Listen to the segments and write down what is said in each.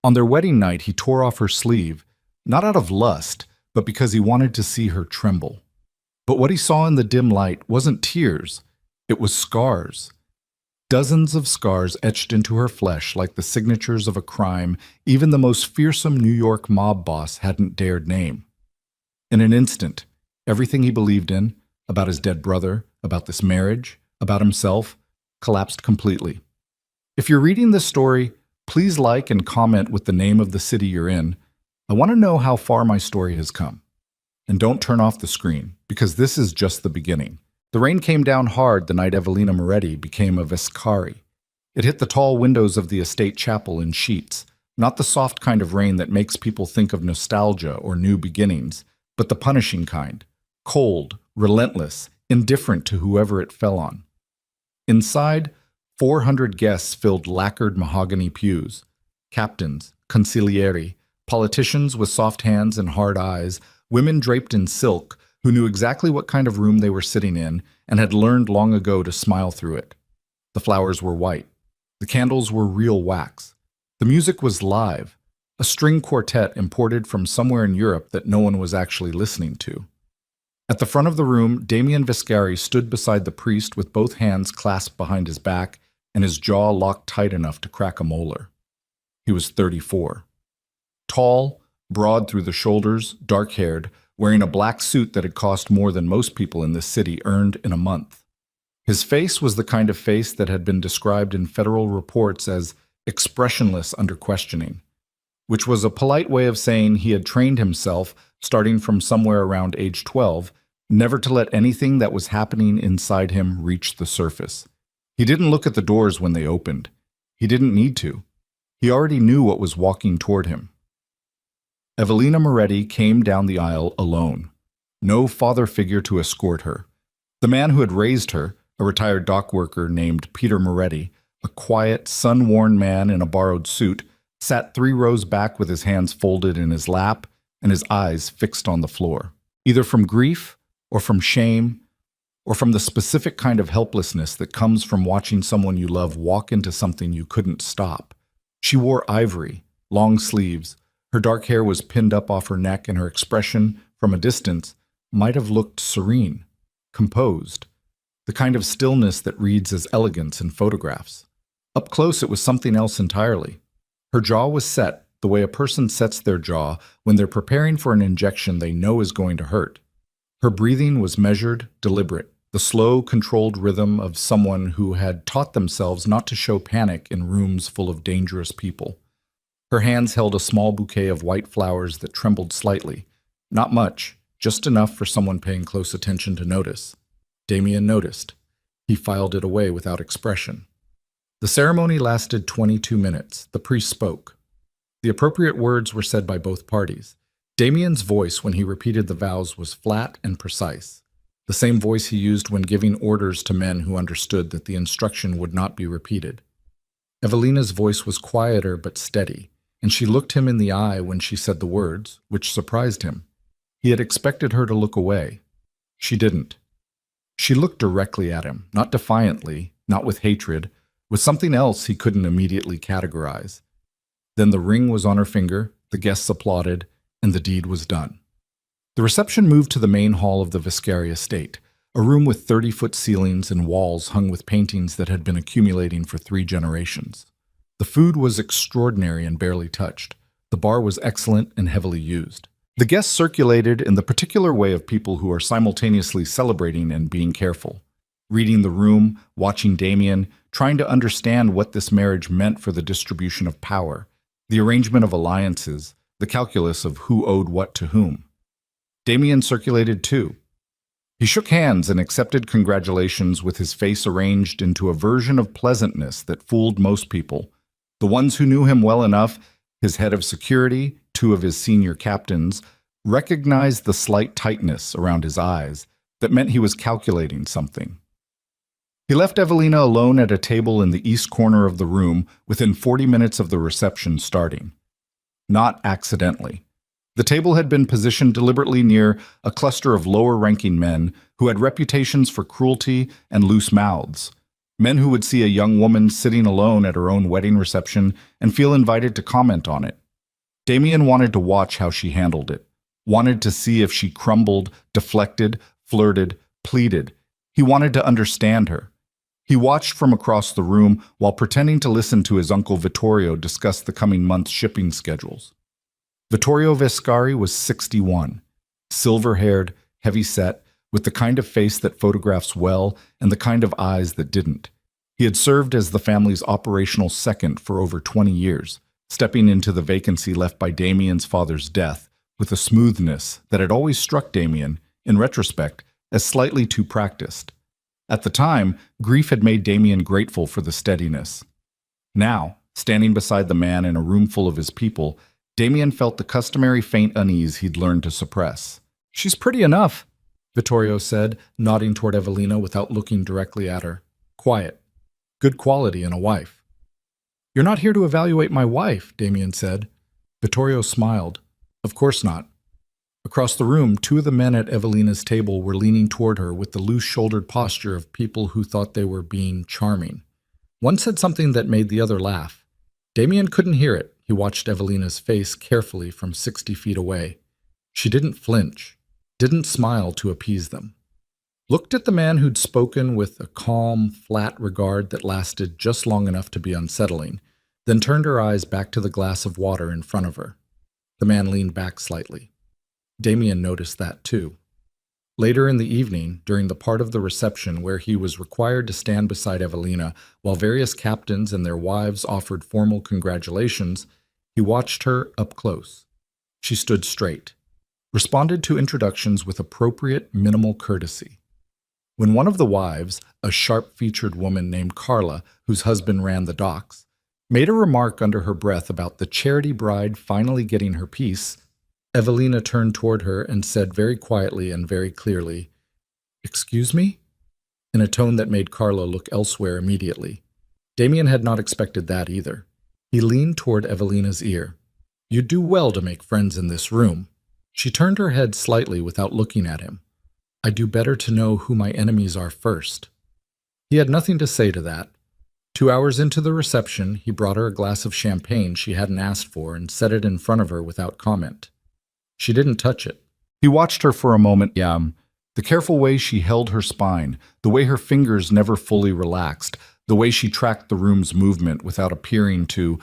On their wedding night, he tore off her sleeve, not out of lust, but because he wanted to see her tremble. But what he saw in the dim light wasn't tears, it was scars. Dozens of scars etched into her flesh like the signatures of a crime even the most fearsome New York mob boss hadn't dared name. In an instant, everything he believed in, about his dead brother, about this marriage, about himself, collapsed completely. If you're reading this story, please like and comment with the name of the city you're in. I want to know how far my story has come. And don't turn off the screen, because this is just the beginning. The rain came down hard the night Evelina Moretti became a Vescari. It hit the tall windows of the estate chapel in sheets, not the soft kind of rain that makes people think of nostalgia or new beginnings, but the punishing kind, cold, relentless, indifferent to whoever it fell on. Inside, 400 guests filled lacquered mahogany pews. Captains, consiglieri, politicians with soft hands and hard eyes, women draped in silk, who knew exactly what kind of room they were sitting in and had learned long ago to smile through it. The flowers were white. The candles were real wax. The music was live, a string quartet imported from somewhere in Europe that no one was actually listening to. At the front of the room, Damien Vescari stood beside the priest with both hands clasped behind his back and his jaw locked tight enough to crack a molar. He was 34. Tall, broad through the shoulders, dark-haired, wearing a black suit that had cost more than most people in this city earned in a month. His face was the kind of face that had been described in federal reports as expressionless under questioning, which was a polite way of saying he had trained himself, starting from somewhere around age 12, never to let anything that was happening inside him reach the surface. He didn't look at the doors when they opened. He didn't need to. He already knew what was walking toward him. Evelina Moretti came down the aisle alone. No father figure to escort her. The man who had raised her, a retired dock worker named Peter Moretti, a quiet, sun-worn man in a borrowed suit, sat 3 rows back with his hands folded in his lap and his eyes fixed on the floor, either from grief or from shame or from the specific kind of helplessness that comes from watching someone you love walk into something you couldn't stop. She wore ivory, long sleeves. Her dark hair was pinned up off her neck, and her expression, from a distance, might have looked serene, composed, the kind of stillness that reads as elegance in photographs. Up close, it was something else entirely. Her jaw was set the way a person sets their jaw when they're preparing for an injection they know is going to hurt. Her breathing was measured, deliberate, the slow, controlled rhythm of someone who had taught themselves not to show panic in rooms full of dangerous people. Her hands held a small bouquet of white flowers that trembled slightly. Not much, just enough for someone paying close attention to notice. Damien noticed. He filed it away without expression. The ceremony lasted 22 minutes. The priest spoke. The appropriate words were said by both parties. Damien's voice when he repeated the vows was flat and precise, the same voice he used when giving orders to men who understood that the instruction would not be repeated. Evelina's voice was quieter but steady, and she looked him in the eye when she said the words, which surprised him. He had expected her to look away. She didn't. She looked directly at him, not defiantly, not with hatred, with something else he couldn't immediately categorize. Then the ring was on her finger, the guests applauded, and the deed was done. The reception moved to the main hall of the Vescari estate, a room with 30-foot ceilings and walls hung with paintings that had been accumulating for 3 generations. The food was extraordinary and barely touched. The bar was excellent and heavily used. The guests circulated in the particular way of people who are simultaneously celebrating and being careful, reading the room, watching Damien, trying to understand what this marriage meant for the distribution of power, the arrangement of alliances, the calculus of who owed what to whom. Damien circulated too. He shook hands and accepted congratulations with his face arranged into a version of pleasantness that fooled most people. The ones who knew him well enough, his head of security, 2 of his senior captains, recognized the slight tightness around his eyes that meant he was calculating something. He left Evelina alone at a table in the east corner of the room within 40 minutes of the reception starting. Not accidentally. The table had been positioned deliberately near a cluster of lower-ranking men who had reputations for cruelty and loose mouths. Men who would see a young woman sitting alone at her own wedding reception and feel invited to comment on it. Damien wanted to watch how she handled it, wanted to see if she crumbled, deflected, flirted, pleaded. He wanted to understand her. He watched from across the room while pretending to listen to his uncle Vittorio discuss the coming month's shipping schedules. Vittorio Vescari was 61, silver-haired, heavy-set, with the kind of face that photographs well and the kind of eyes that didn't. He had served as the family's operational second for over 20 years, stepping into the vacancy left by Damien's father's death with a smoothness that had always struck Damien, in retrospect, as slightly too practiced. At the time, grief had made Damien grateful for the steadiness. Now, standing beside the man in a room full of his people, Damien felt the customary faint unease he'd learned to suppress. "She's pretty enough," Vittorio said, nodding toward Evelina without looking directly at her. "Quiet. Good quality in a wife." "You're not here to evaluate my wife," Damien said. Vittorio smiled. "Of course not." Across the room, two of the men at Evelina's table were leaning toward her with the loose-shouldered posture of people who thought they were being charming. One said something that made the other laugh. Damien couldn't hear it. He watched Evelina's face carefully from 60 feet away. She didn't flinch, didn't smile to appease them. Looked at the man who'd spoken with a calm, flat regard that lasted just long enough to be unsettling, then turned her eyes back to the glass of water in front of her. The man leaned back slightly. Damien noticed that too. Later in the evening, during the part of the reception where he was required to stand beside Evelina while various captains and their wives offered formal congratulations, he watched her up close. She stood straight, responded to introductions with appropriate minimal courtesy. When one of the wives, a sharp-featured woman named Carla, whose husband ran the docks, made a remark under her breath about the charity bride finally getting her piece, Evelina turned toward her and said very quietly and very clearly, "Excuse me?" in a tone that made Carla look elsewhere immediately. Damien had not expected that either. He leaned toward Evelina's ear. "You do well to make friends in this room." She turned her head slightly without looking at him. "I do better to know who my enemies are first." He had nothing to say to that. 2 hours into the reception, he brought her a glass of champagne she hadn't asked for and set it in front of her without comment. She didn't touch it. He watched her for a moment, the careful way she held her spine, the way her fingers never fully relaxed, the way she tracked the room's movement without appearing to,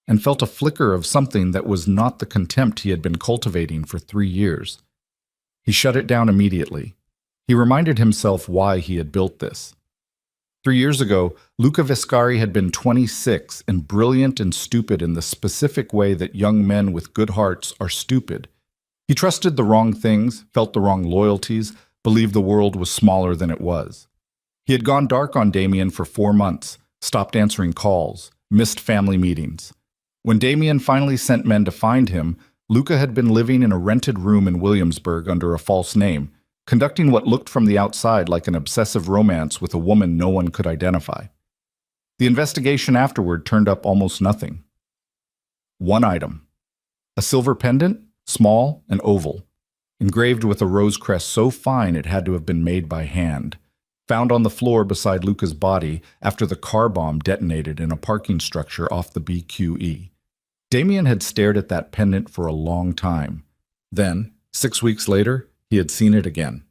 and felt a flicker of something that was not the contempt he had been cultivating for 3 years. He shut it down immediately. He reminded himself why he had built this. 3 years ago, Luca Vescari had been 26 and brilliant and stupid in the specific way that young men with good hearts are stupid. He trusted the wrong things, felt the wrong loyalties, believed the world was smaller than it was. He had gone dark on Damien for 4 months, stopped answering calls, missed family meetings. When Damien finally sent men to find him, Luca had been living in a rented room in Williamsburg under a false name, conducting what looked from the outside like an obsessive romance with a woman no one could identify. The investigation afterward turned up almost nothing. One item. A silver pendant, small and oval, engraved with a rose crest so fine it had to have been made by hand, found on the floor beside Luca's body after the car bomb detonated in a parking structure off the BQE. Damien had stared at that pendant for a long time. Then, 6 weeks later, he had seen it again.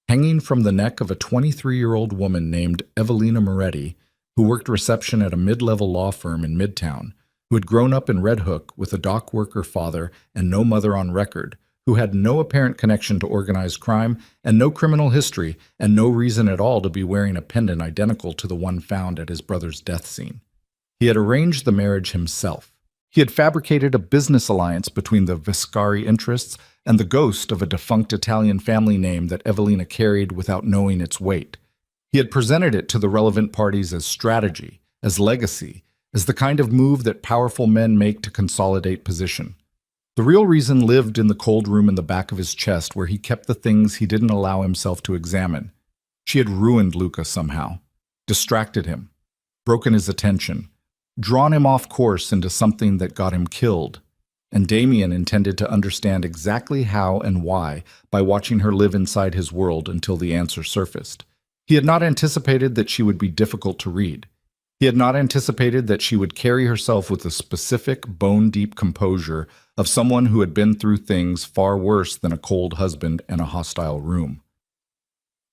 Hanging from the neck of a 23-year-old woman named Evelina Moretti, who worked reception at a mid-level law firm in Midtown, who had grown up in Red Hook with a dock worker father and no mother on record, who had no apparent connection to organized crime and no criminal history and no reason at all to be wearing a pendant identical to the one found at his brother's death scene. He had arranged the marriage himself. He had fabricated a business alliance between the Vescari interests and the ghost of a defunct Italian family name that Evelina carried without knowing its weight. He had presented it to the relevant parties as strategy, as legacy, as the kind of move that powerful men make to consolidate position. The real reason lived in the cold room in the back of his chest where he kept the things he didn't allow himself to examine. She had ruined Luca somehow, distracted him, broken his attention, drawn him off course into something that got him killed. And Damien intended to understand exactly how and why by watching her live inside his world until the answer surfaced. He had not anticipated that she would be difficult to read. He had not anticipated that she would carry herself with the specific, bone-deep composure of someone who had been through things far worse than a cold husband and a hostile room.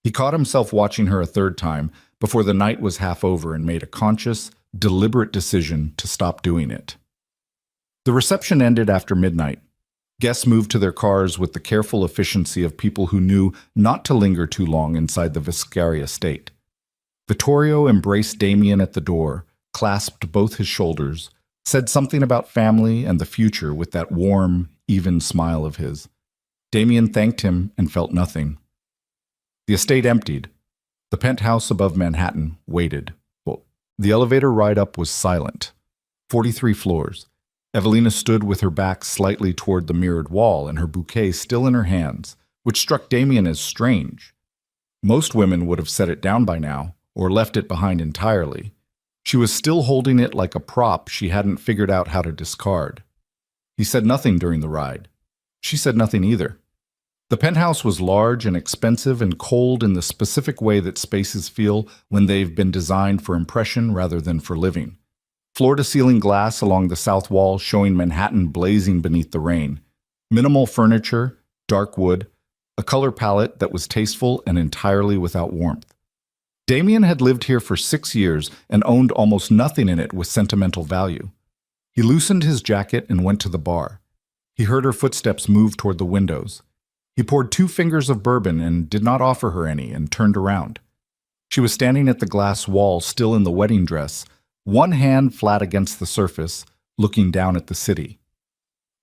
He caught himself watching her a third time before the night was half over and made a conscious, deliberate decision to stop doing it. The reception ended after midnight. Guests moved to their cars with the careful efficiency of people who knew not to linger too long inside the Viscaria estate. Vittorio embraced Damien at the door, clasped both his shoulders, said something about family and the future with that warm, even smile of his. Damien thanked him and felt nothing. The estate emptied. The penthouse above Manhattan waited. The elevator ride up was silent. 43 floors. Evelina stood with her back slightly toward the mirrored wall and her bouquet still in her hands, which struck Damien as strange. Most women would have set it down by now, or left it behind entirely. She was still holding it like a prop she hadn't figured out how to discard. He said nothing during the ride. She said nothing either. The penthouse was large and expensive and cold in the specific way that spaces feel when they've been designed for impression rather than for living. Floor-to-ceiling glass along the south wall showing Manhattan blazing beneath the rain. Minimal furniture, dark wood, a color palette that was tasteful and entirely without warmth. Damien had lived here for 6 years and owned almost nothing in it with sentimental value. He loosened his jacket and went to the bar. He heard her footsteps move toward the windows. He poured 2 fingers of bourbon and did not offer her any and turned around. She was standing at the glass wall still in the wedding dress, one hand flat against the surface, looking down at the city.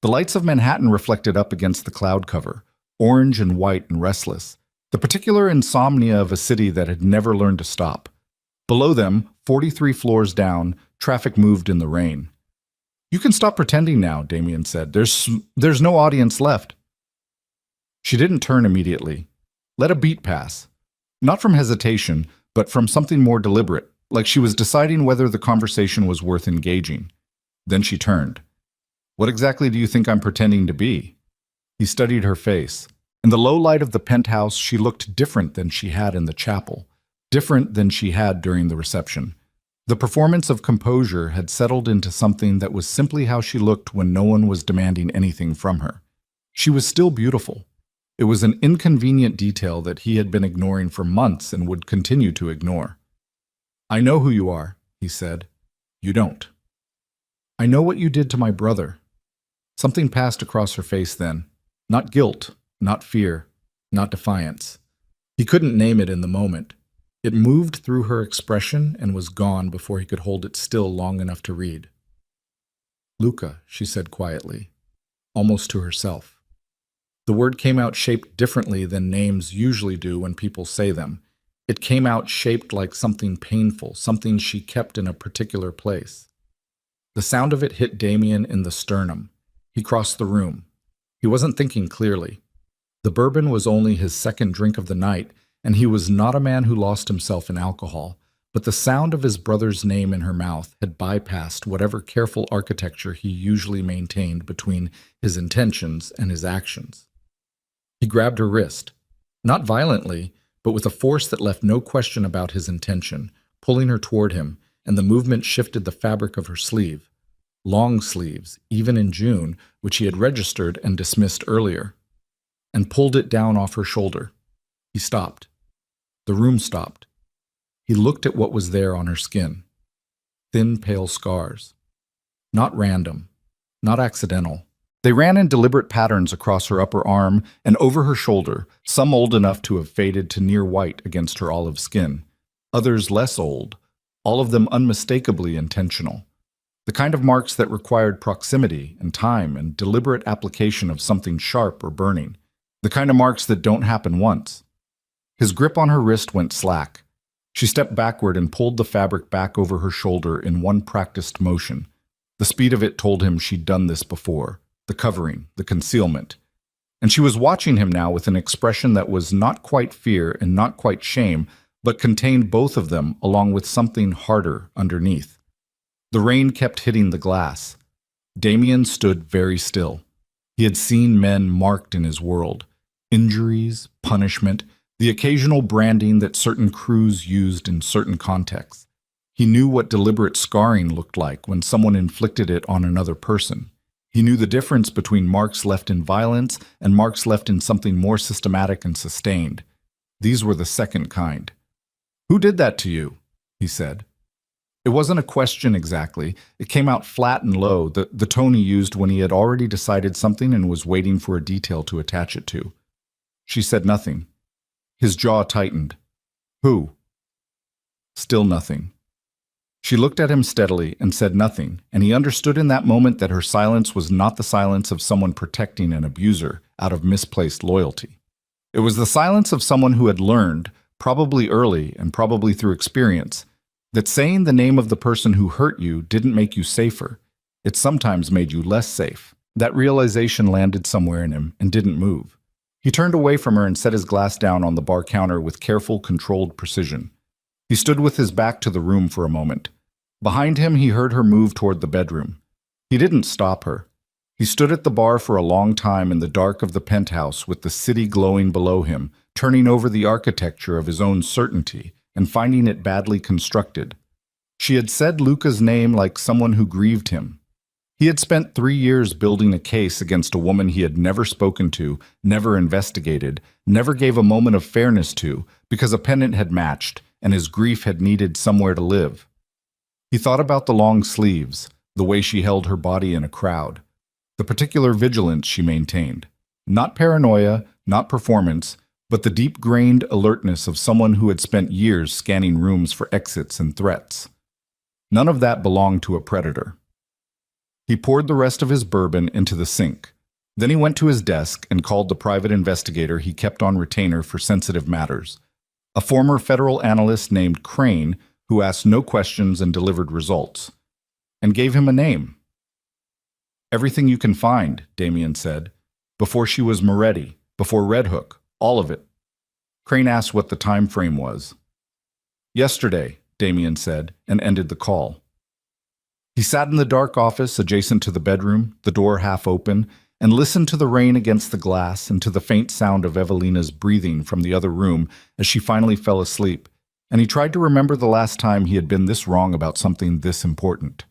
The lights of Manhattan reflected up against the cloud cover, orange and white and restless, the particular insomnia of a city that had never learned to stop. Below them, 43 floors down, traffic moved in the rain. "You can stop pretending now," Damien said. There's no audience left." She didn't turn immediately. Let a beat pass. Not from hesitation, but from something more deliberate, like she was deciding whether the conversation was worth engaging. Then she turned. "What exactly do you think I'm pretending to be?" He studied her face. In the low light of the penthouse, she looked different than she had in the chapel, different than she had during the reception. The performance of composure had settled into something that was simply how she looked when no one was demanding anything from her. She was still beautiful. It was an inconvenient detail that he had been ignoring for months and would continue to ignore. "I know who you are," he said. "You don't." "I know what you did to my brother." Something passed across her face then. Not guilt, not fear, not defiance. He couldn't name it in the moment. It moved through her expression and was gone before he could hold it still long enough to read. "Luca," she said quietly, almost to herself. The word came out shaped differently than names usually do when people say them. It came out shaped like something painful, something she kept in a particular place. The sound of it hit Damien in the sternum. He crossed the room. He wasn't thinking clearly. The bourbon was only his second drink of the night, and he was not a man who lost himself in alcohol, but the sound of his brother's name in her mouth had bypassed whatever careful architecture he usually maintained between his intentions and his actions. He grabbed her wrist, not violently, but with a force that left no question about his intention, pulling her toward him, and the movement shifted the fabric of her sleeve. Long sleeves, even in June, which he had registered and dismissed earlier, and pulled it down off her shoulder. He stopped. The room stopped. He looked at what was there on her skin. Thin, pale scars. Not random, not accidental. They ran in deliberate patterns across her upper arm and over her shoulder, some old enough to have faded to near white against her olive skin, others less old, all of them unmistakably intentional. The kind of marks that required proximity and time and deliberate application of something sharp or burning. The kind of marks that don't happen once. His grip on her wrist went slack. She stepped backward and pulled the fabric back over her shoulder in one practiced motion. The speed of it told him she'd done this before. The covering, the concealment. And she was watching him now with an expression that was not quite fear and not quite shame, but contained both of them along with something harder underneath. The rain kept hitting the glass. Damien stood very still. He had seen men marked in his world. Injuries, punishment, The occasional branding that certain crews used in certain contexts. He knew what deliberate scarring looked like when someone inflicted it on another person. He knew the difference between marks left in violence and marks left in something more systematic and sustained. These were the second kind. "Who did that to you?" he said. It wasn't a question exactly. It came out flat and low, the tone he used when he had already decided something and was waiting for a detail to attach it to. She said nothing. His jaw tightened. "Who?" Still nothing. She looked at him steadily and said nothing, and he understood in that moment that her silence was not the silence of someone protecting an abuser out of misplaced loyalty. It was the silence of someone who had learned, probably early and probably through experience, that saying the name of the person who hurt you didn't make you safer. It sometimes made you less safe. That realization landed somewhere in him and didn't move. He turned away from her and set his glass down on the bar counter with careful, controlled precision. He stood with his back to the room for a moment. Behind him, he heard her move toward the bedroom. He didn't stop her. He stood at the bar for a long time in the dark of the penthouse with the city glowing below him, turning over the architecture of his own certainty and finding it badly constructed. She had said Luca's name like someone who grieved him. He had spent 3 years building a case against a woman he had never spoken to, never investigated, never gave a moment of fairness to, because a pendant had matched and his grief had needed somewhere to live. He thought about the long sleeves, the way she held her body in a crowd, the particular vigilance she maintained. Not paranoia, not performance, but the deep-grained alertness of someone who had spent years scanning rooms for exits and threats. None of that belonged to a predator. He poured the rest of his bourbon into the sink. Then he went to his desk and called the private investigator he kept on retainer for sensitive matters, a former federal analyst named Crane who asked no questions and delivered results, and gave him a name. "Everything you can find," Damien said. "Before she was Moretti, before Red Hook, all of it." Crane asked what the time frame was. "Yesterday," Damien said, and ended the call. He sat in the dark office adjacent to the bedroom, the door half open, and listened to the rain against the glass and to the faint sound of Evelina's breathing from the other room as she finally fell asleep, and he tried to remember the last time he had been this wrong about something this important.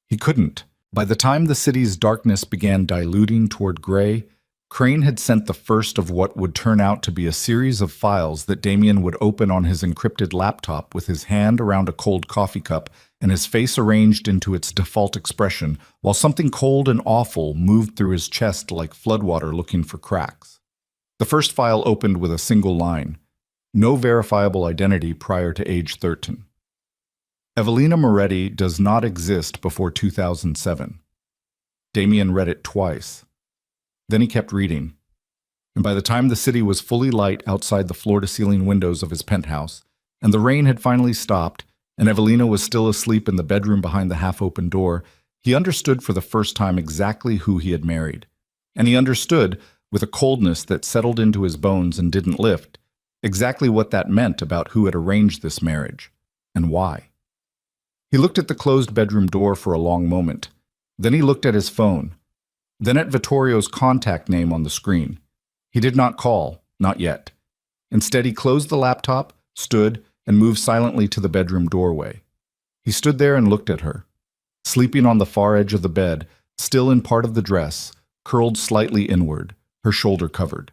He couldn't. By the time the city's darkness began diluting toward gray, Crane had sent the first of what would turn out to be a series of files that Damien would open on his encrypted laptop with his hand around a cold coffee cup and his face arranged into its default expression, while something cold and awful moved through his chest like floodwater looking for cracks. The first file opened with a single line: "No verifiable identity prior to age 13. Evelina Moretti does not exist before 2007. Damien read it twice. Then he kept reading. And by the time the city was fully light outside the floor-to-ceiling windows of his penthouse, and the rain had finally stopped, and Evelina was still asleep in the bedroom behind the half-open door, he understood for the first time exactly who he had married. And he understood, with a coldness that settled into his bones and didn't lift, exactly what that meant about who had arranged this marriage, and why. He looked at the closed bedroom door for a long moment. Then he looked at his phone. Then at Vittorio's contact name on the screen. He did not call, not yet. Instead, he closed the laptop, stood, and moved silently to the bedroom doorway. He stood there and looked at her, sleeping on the far edge of the bed, still in part of the dress, curled slightly inward, her shoulder covered.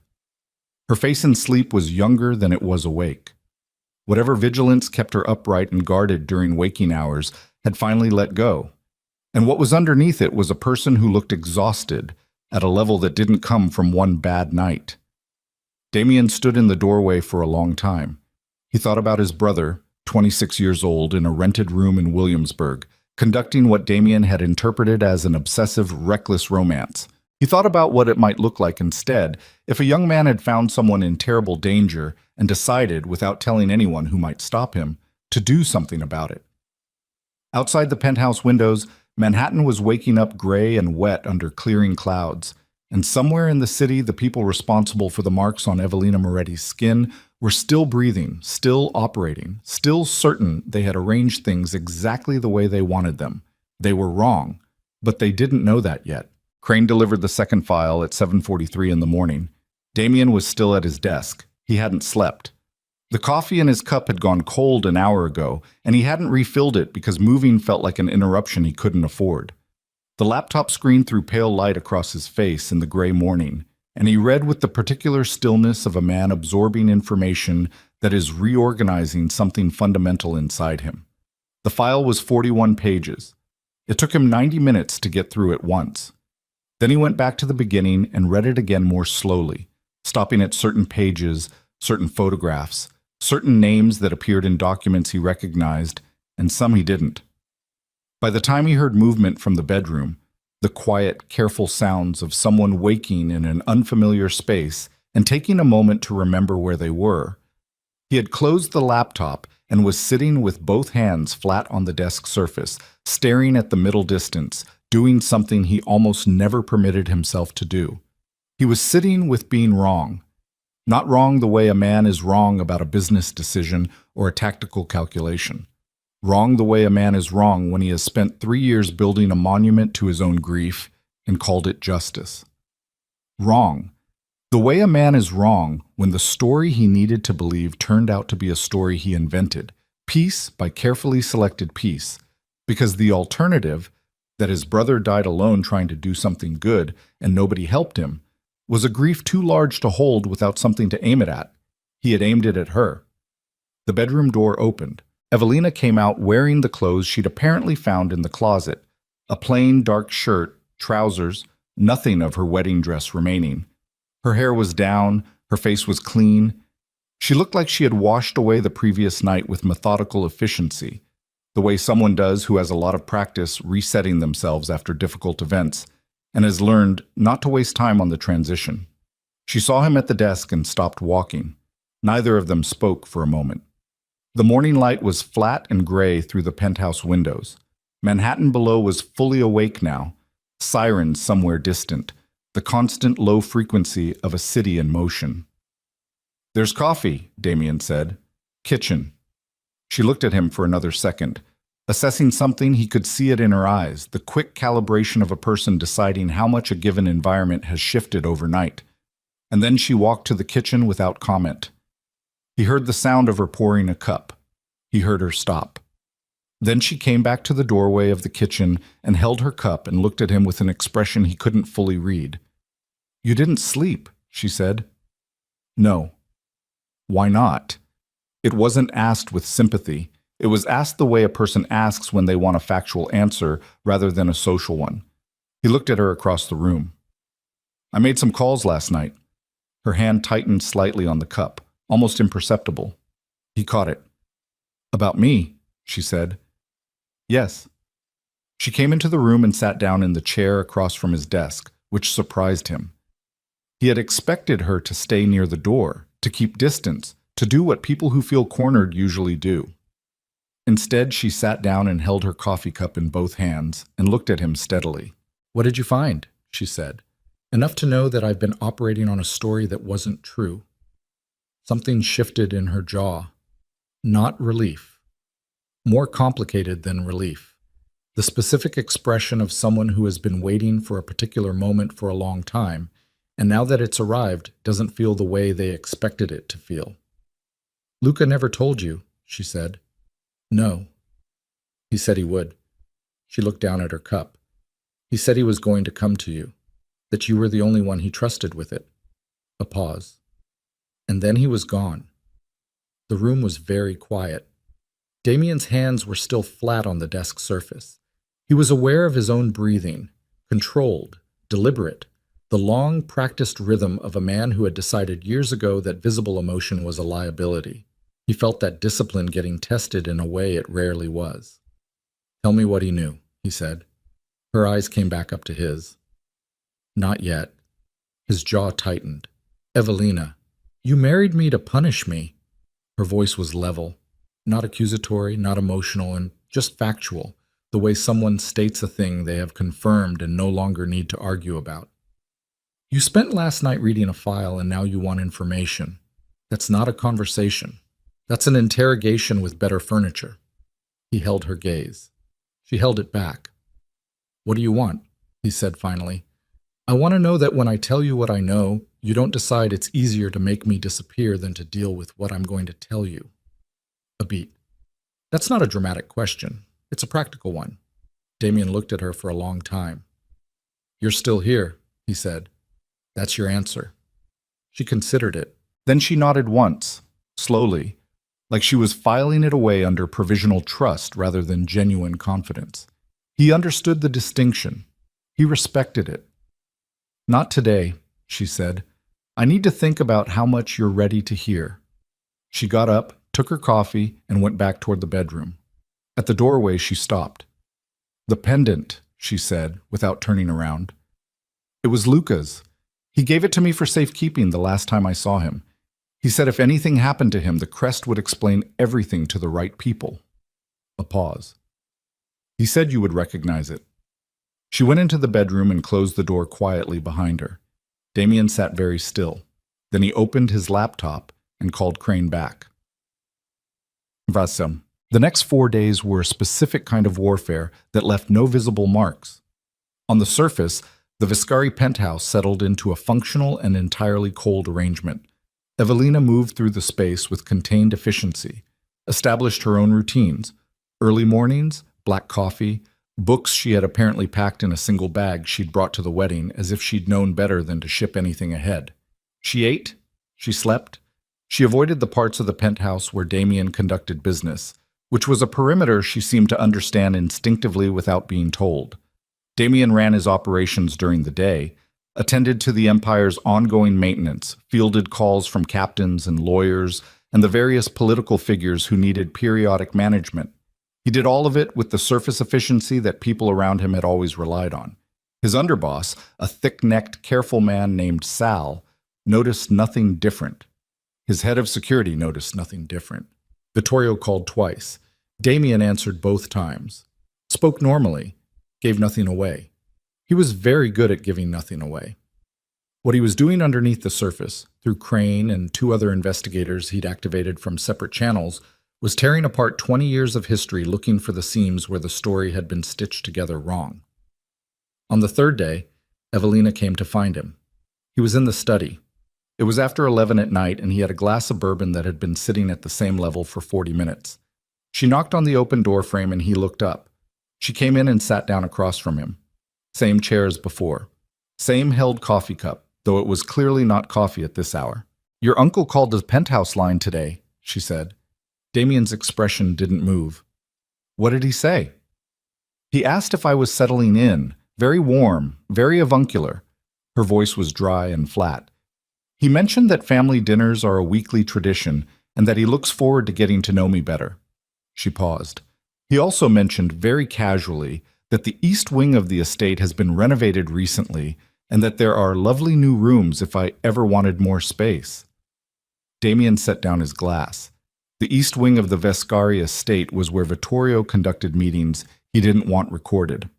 Her face in sleep was younger than it was awake. Whatever vigilance kept her upright and guarded during waking hours had finally let go. And what was underneath it was a person who looked exhausted at a level that didn't come from one bad night. Damien stood in the doorway for a long time. He thought about his brother, 26 years old, in a rented room in Williamsburg, conducting what Damien had interpreted as an obsessive, reckless romance. He thought about what it might look like instead if a young man had found someone in terrible danger and decided, without telling anyone who might stop him, to do something about it. Outside the penthouse windows, Manhattan was waking up gray and wet under clearing clouds, and somewhere in the city the people responsible for the marks on Evelina Moretti's skin were still breathing, still operating, still certain they had arranged things exactly the way they wanted them. They were wrong, but they didn't know that yet. Crane delivered the second file at 7:43 in the morning. Damien was still at his desk. He hadn't slept. The coffee in his cup had gone cold an hour ago, and he hadn't refilled it because moving felt like an interruption he couldn't afford. The laptop screen threw pale light across his face in the gray morning, and he read with the particular stillness of a man absorbing information that is reorganizing something fundamental inside him. The file was 41 pages. It took him 90 minutes to get through it once. Then he went back to the beginning and read it again more slowly, stopping at certain pages, certain photographs, certain names that appeared in documents he recognized, and some he didn't. By the time he heard movement from the bedroom, the quiet, careful sounds of someone waking in an unfamiliar space and taking a moment to remember where they were, he had closed the laptop and was sitting with both hands flat on the desk surface, staring at the middle distance, doing something he almost never permitted himself to do. He was sitting with being wrong. Not wrong the way a man is wrong about a business decision or a tactical calculation. Wrong the way a man is wrong when he has spent 3 years building a monument to his own grief and called it justice. Wrong the way a man is wrong when the story he needed to believe turned out to be a story he invented, piece by carefully selected piece, because the alternative, that his brother died alone trying to do something good and nobody helped him, was a grief too large to hold without something to aim it at. He had aimed it at her. The bedroom door opened. Evelina came out wearing the clothes she'd apparently found in the closet, a plain dark shirt, trousers, nothing of her wedding dress remaining. Her hair was down, her face was clean. She looked like she had washed away the previous night with methodical efficiency, the way someone does who has a lot of practice resetting themselves after difficult events, and has learned not to waste time on the transition. She saw him at the desk and stopped walking. Neither of them spoke for a moment. The morning light was flat and gray through the penthouse windows. Manhattan below was fully awake now, sirens somewhere distant, the constant low frequency of a city in motion. "There's coffee," Damien said. "Kitchen." She looked at him for another second. Assessing something, he could see it in her eyes, the quick calibration of a person deciding how much a given environment has shifted overnight. And then she walked to the kitchen without comment. He heard the sound of her pouring a cup. He heard her stop. Then she came back to the doorway of the kitchen and held her cup and looked at him with an expression he couldn't fully read. "You didn't sleep," she said. "No." "Why not?" It wasn't asked with sympathy. It was asked the way a person asks when they want a factual answer rather than a social one. He looked at her across the room. "I made some calls last night." Her hand tightened slightly on the cup, almost imperceptible. He caught it. "About me," she said. "Yes." She came into the room and sat down in the chair across from his desk, which surprised him. He had expected her to stay near the door, to keep distance, to do what people who feel cornered usually do. Instead, she sat down and held her coffee cup in both hands and looked at him steadily. "What did you find?" she said. "Enough to know that I've been operating on a story that wasn't true." Something shifted in her jaw. Not relief. More complicated than relief. The specific expression of someone who has been waiting for a particular moment for a long time, and now that it's arrived, doesn't feel the way they expected it to feel. "Luca never told you," she said. "No." "He said he would." She looked down at her cup. "He said he was going to come to you, that you were the only one he trusted with it." A pause. And then he was gone. The room was very quiet. Damien's hands were still flat on the desk surface. He was aware of his own breathing, controlled, deliberate, the long practiced rhythm of a man who had decided years ago that visible emotion was a liability. He felt that discipline getting tested in a way it rarely was. "Tell me what he knew," he said. Her eyes came back up to his. "Not yet." His jaw tightened. "Evelina, you married me to punish me." Her voice was level, not accusatory, not emotional, and just factual, the way someone states a thing they have confirmed and no longer need to argue about. "You spent last night reading a file and now you want information. That's not a conversation. That's an interrogation with better furniture." He held her gaze. She held it back. "What do you want?" he said finally. "I want to know that when I tell you what I know, You don't decide it's easier to make me disappear than to deal with what I'm going to tell you. A beat. That's not a dramatic question. It's a practical one. Damien looked at her for a long time. You're still here, he said. That's your answer. She considered it. Then she nodded once, slowly, like she was filing it away under provisional trust rather than genuine confidence. He understood the distinction. He respected it. Not today, she said. I need to think about how much you're ready to hear. She got up, took her coffee, and went back toward the bedroom. At the doorway, she stopped. The pendant, she said, without turning around. It was Luca's. He gave it to me for safekeeping the last time I saw him. He said if anything happened to him, the crest would explain everything to the right people. A pause. He said you would recognize it. She went into the bedroom and closed the door quietly behind her. Damien sat very still. Then he opened his laptop and called Crane back. Vasem. The next 4 days were a specific kind of warfare that left no visible marks. On the surface, the Viscari penthouse settled into a functional and entirely cold arrangement. Evelina moved through the space with contained efficiency, established her own routines, early mornings, black coffee, books she had apparently packed in a single bag she'd brought to the wedding as if she'd known better than to ship anything ahead. She ate, she slept, she avoided the parts of the penthouse where Damien conducted business, which was a perimeter she seemed to understand instinctively without being told. Damien ran his operations during the day, attended to the Empire's ongoing maintenance, fielded calls from captains and lawyers, and the various political figures who needed periodic management. He did all of it with the surface efficiency that people around him had always relied on. His underboss, a thick-necked, careful man named Sal, noticed nothing different. His head of security noticed nothing different. Vittorio called twice. Damien answered both times. Spoke normally. Gave nothing away. He was very good at giving nothing away. What he was doing underneath the surface, through Crane and 2 other investigators he'd activated from separate channels, was tearing apart 20 years of history looking for the seams where the story had been stitched together wrong. On the 3rd day, Evelina came to find him. He was in the study. It was after 11 at night, and he had a glass of bourbon that had been sitting at the same level for 40 minutes. She knocked on the open door frame, and he looked up. She came in and sat down across from him. Same chair as before. Same held coffee cup, though it was clearly not coffee at this hour. Your uncle called the penthouse line today, she said. Damien's expression didn't move. What did he say? He asked if I was settling in, very warm, very avuncular. Her voice was dry and flat. He mentioned that family dinners are a weekly tradition and that he looks forward to getting to know me better. She paused. He also mentioned very casually that the east wing of the estate has been renovated recently and that there are lovely new rooms if I ever wanted more space. Damien set down his glass. The east wing of the Vescari estate was where Vittorio conducted meetings he didn't want recorded.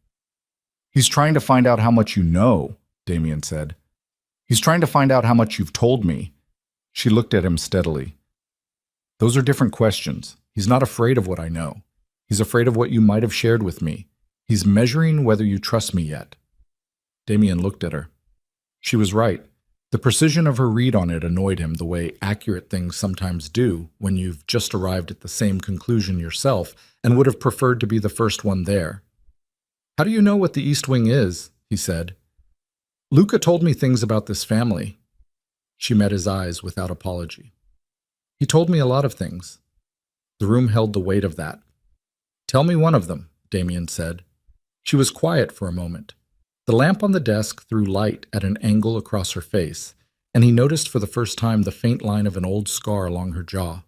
He's trying to find out how much you know, Damien said. He's trying to find out how much you've told me. She looked at him steadily. Those are different questions. He's not afraid of what I know. He's afraid of what you might have shared with me. He's measuring whether you trust me yet. Damien looked at her. She was right. The precision of her read on it annoyed him the way accurate things sometimes do when you've just arrived at the same conclusion yourself and would have preferred to be the first one there. How do you know what the East Wing is? He said. Luca told me things about this family. She met his eyes without apology. He told me a lot of things. The room held the weight of that. Tell me one of them, Damien said. She was quiet for a moment. The lamp on the desk threw light at an angle across her face, and he noticed for the first time the faint line of an old scar along her jaw.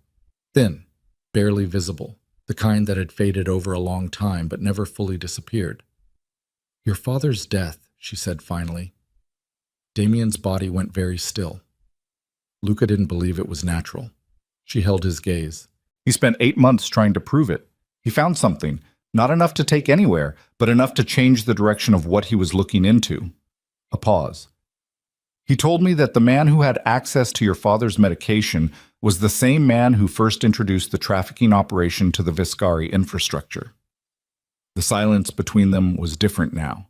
Thin, barely visible, the kind that had faded over a long time but never fully disappeared. Your father's death, she said finally. Damien's body went very still. Luca didn't believe it was natural. She held his gaze. He spent 8 months trying to prove it. He found something, not enough to take anywhere, but enough to change the direction of what he was looking into. A pause. He told me that the man who had access to your father's medication was the same man who first introduced the trafficking operation to the Viscari infrastructure. The silence between them was different now,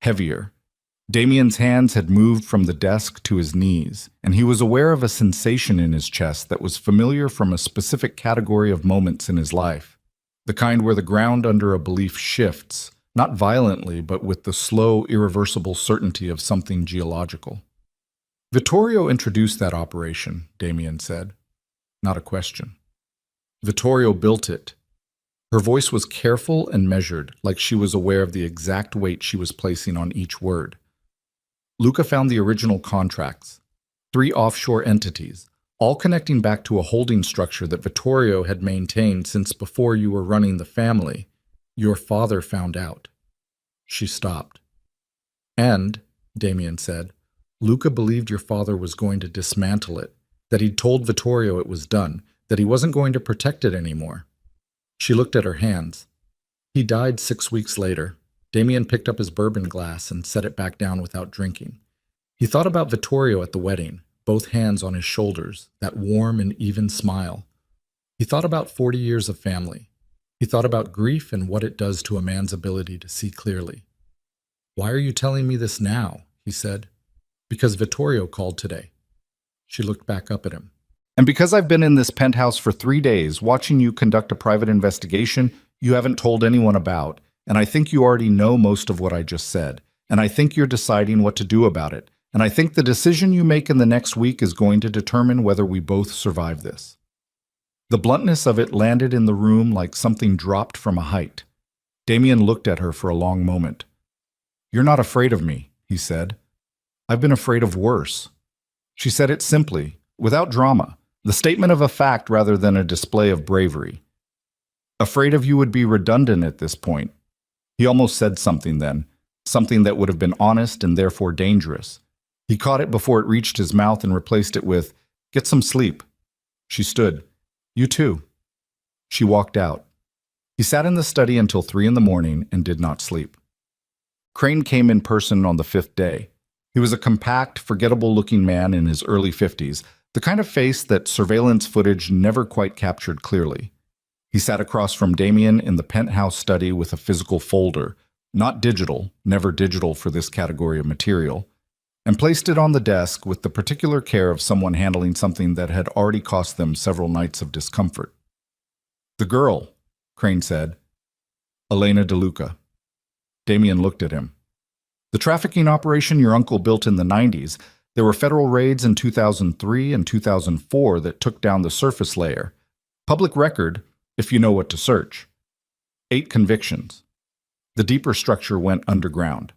heavier, Damien's hands had moved from the desk to his knees, and he was aware of a sensation in his chest that was familiar from a specific category of moments in his life. The kind where the ground under a belief shifts, not violently, but with the slow, irreversible certainty of something geological. Vittorio introduced that operation, Damien said. Not a question. Vittorio built it. Her voice was careful and measured, like she was aware of the exact weight she was placing on each word. Luca found the original contracts, 3 offshore entities, all connecting back to a holding structure that Vittorio had maintained since before you were running the family. Your father found out. She stopped. And, Damien said, Luca believed your father was going to dismantle it, that he'd told Vittorio it was done, that he wasn't going to protect it anymore. She looked at her hands. He died 6 weeks later. Damien picked up his bourbon glass and set it back down without drinking. He thought about Vittorio at the wedding, both hands on his shoulders, that warm and even smile. He thought about 40 years of family. He thought about grief and what it does to a man's ability to see clearly. Why are you telling me this now? He said. Because Vittorio called today. She looked back up at him. And because I've been in this penthouse for 3 days, watching you conduct a private investigation you haven't told anyone about, and I think you already know most of what I just said, and I think you're deciding what to do about it, and I think the decision you make in the next week is going to determine whether we both survive this. The bluntness of it landed in the room like something dropped from a height. Damien looked at her for a long moment. You're not afraid of me, he said. I've been afraid of worse. She said it simply, without drama, the statement of a fact rather than a display of bravery. Afraid of you would be redundant at this point. He almost said something then, something that would have been honest and therefore dangerous. He caught it before it reached his mouth and replaced it with, "Get some sleep." She stood. "You too." She walked out. He sat in the study until 3 in the morning and did not sleep. Crane came in person on the 5th day. He was a compact, forgettable-looking man in his early 50s, the kind of face that surveillance footage never quite captured clearly. He sat across from Damien in the penthouse study with a physical folder, not digital, never digital for this category of material, and placed it on the desk with the particular care of someone handling something that had already cost them several nights of discomfort. "The girl," Crane said. "Elena DeLuca." Damien looked at him. "The trafficking operation your uncle built in the 90s, there were federal raids in 2003 and 2004 that took down the surface layer. Public record, if you know what to search. 8 convictions. The deeper structure went underground."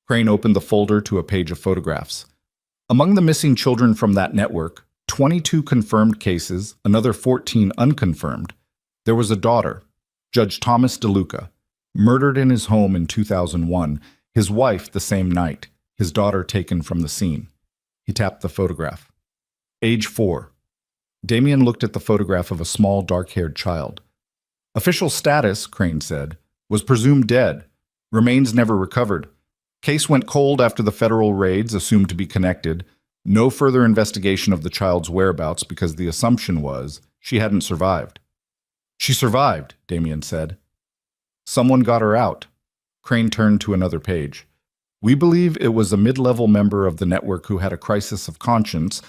Crane opened the folder to a page of photographs. Among the missing children from that network, 22 confirmed cases, another 14 unconfirmed. There was a daughter, Judge Thomas DeLuca, murdered in his home in 2001, his wife the same night, his daughter taken from the scene. He tapped the photograph. Age 4. Damien looked at the photograph of a small, dark-haired child. "Official status," Crane said, "was presumed dead. Remains never recovered. Case went cold after the federal raids, assumed to be connected. No further investigation of the child's whereabouts because the assumption was she hadn't survived." "She survived," Damien said. "Someone got her out." Crane turned to another page. "We believe it was a mid-level member of the network who had a crisis of conscience.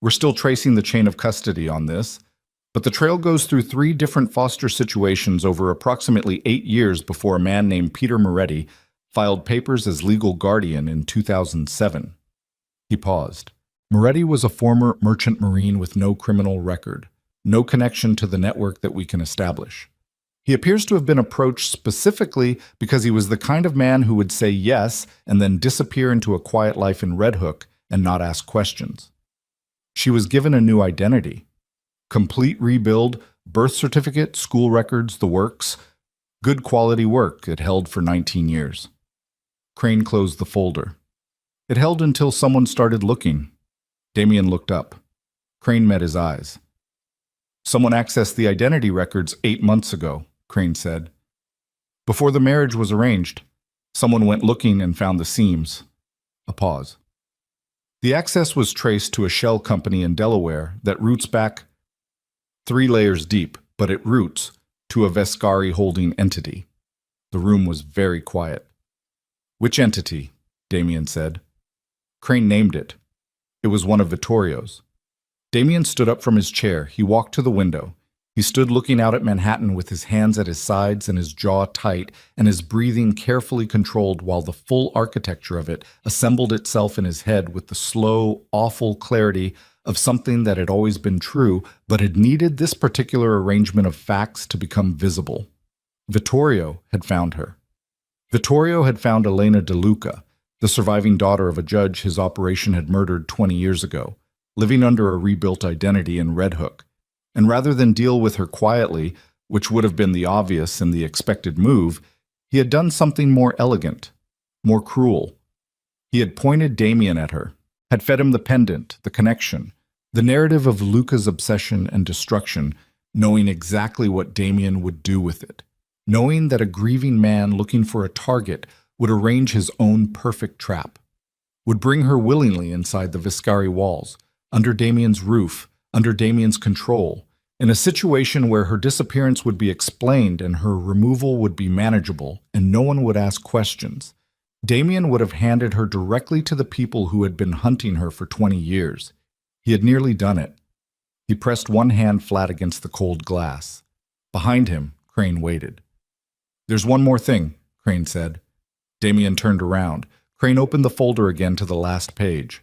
We're still tracing the chain of custody on this, but the trail goes through 3 different foster situations over approximately 8 years before a man named Peter Moretti filed papers as legal guardian in 2007. He paused. Moretti was a former merchant marine with no criminal record, no connection to the network that we can establish. He appears to have been approached specifically because he was the kind of man who would say yes and then disappear into a quiet life in Red Hook and not ask questions. She was given a new identity. Complete rebuild, birth certificate, school records, the works. Good quality work it held for 19 years. Crane closed the folder. It held until someone started looking. Damien looked up. Crane met his eyes. "Someone accessed the identity records 8 months ago," Crane said. "Before the marriage was arranged, someone went looking and found the seams." A pause. "The access was traced to a shell company in Delaware that roots back 3 layers deep, but it roots to a Vescari holding entity." The room was very quiet. "Which entity?" Damien said. Crane named it. It was one of Vittorio's. Damien stood up from his chair. He walked to the window. He stood looking out at Manhattan with his hands at his sides and his jaw tight and his breathing carefully controlled while the full architecture of it assembled itself in his head with the slow, awful clarity of something that had always been true but had needed this particular arrangement of facts to become visible. Vittorio had found her. Vittorio had found Elena De Luca, the surviving daughter of a judge his operation had murdered 20 years ago, living under a rebuilt identity in Red Hook. And rather than deal with her quietly, which would have been the obvious and the expected move, he had done something more elegant, more cruel. He had pointed Damien at her, had fed him the pendant, the connection, the narrative of Luca's obsession and destruction, knowing exactly what Damien would do with it, knowing that a grieving man looking for a target would arrange his own perfect trap, would bring her willingly inside the Viscari walls, under Damien's roof, under Damien's control, in a situation where her disappearance would be explained and her removal would be manageable and no one would ask questions. Damien would have handed her directly to the people who had been hunting her for 20 years. He had nearly done it. He pressed one hand flat against the cold glass. Behind him, Crane waited. "There's one more thing," Crane said. Damien turned around. Crane opened the folder again to the last page.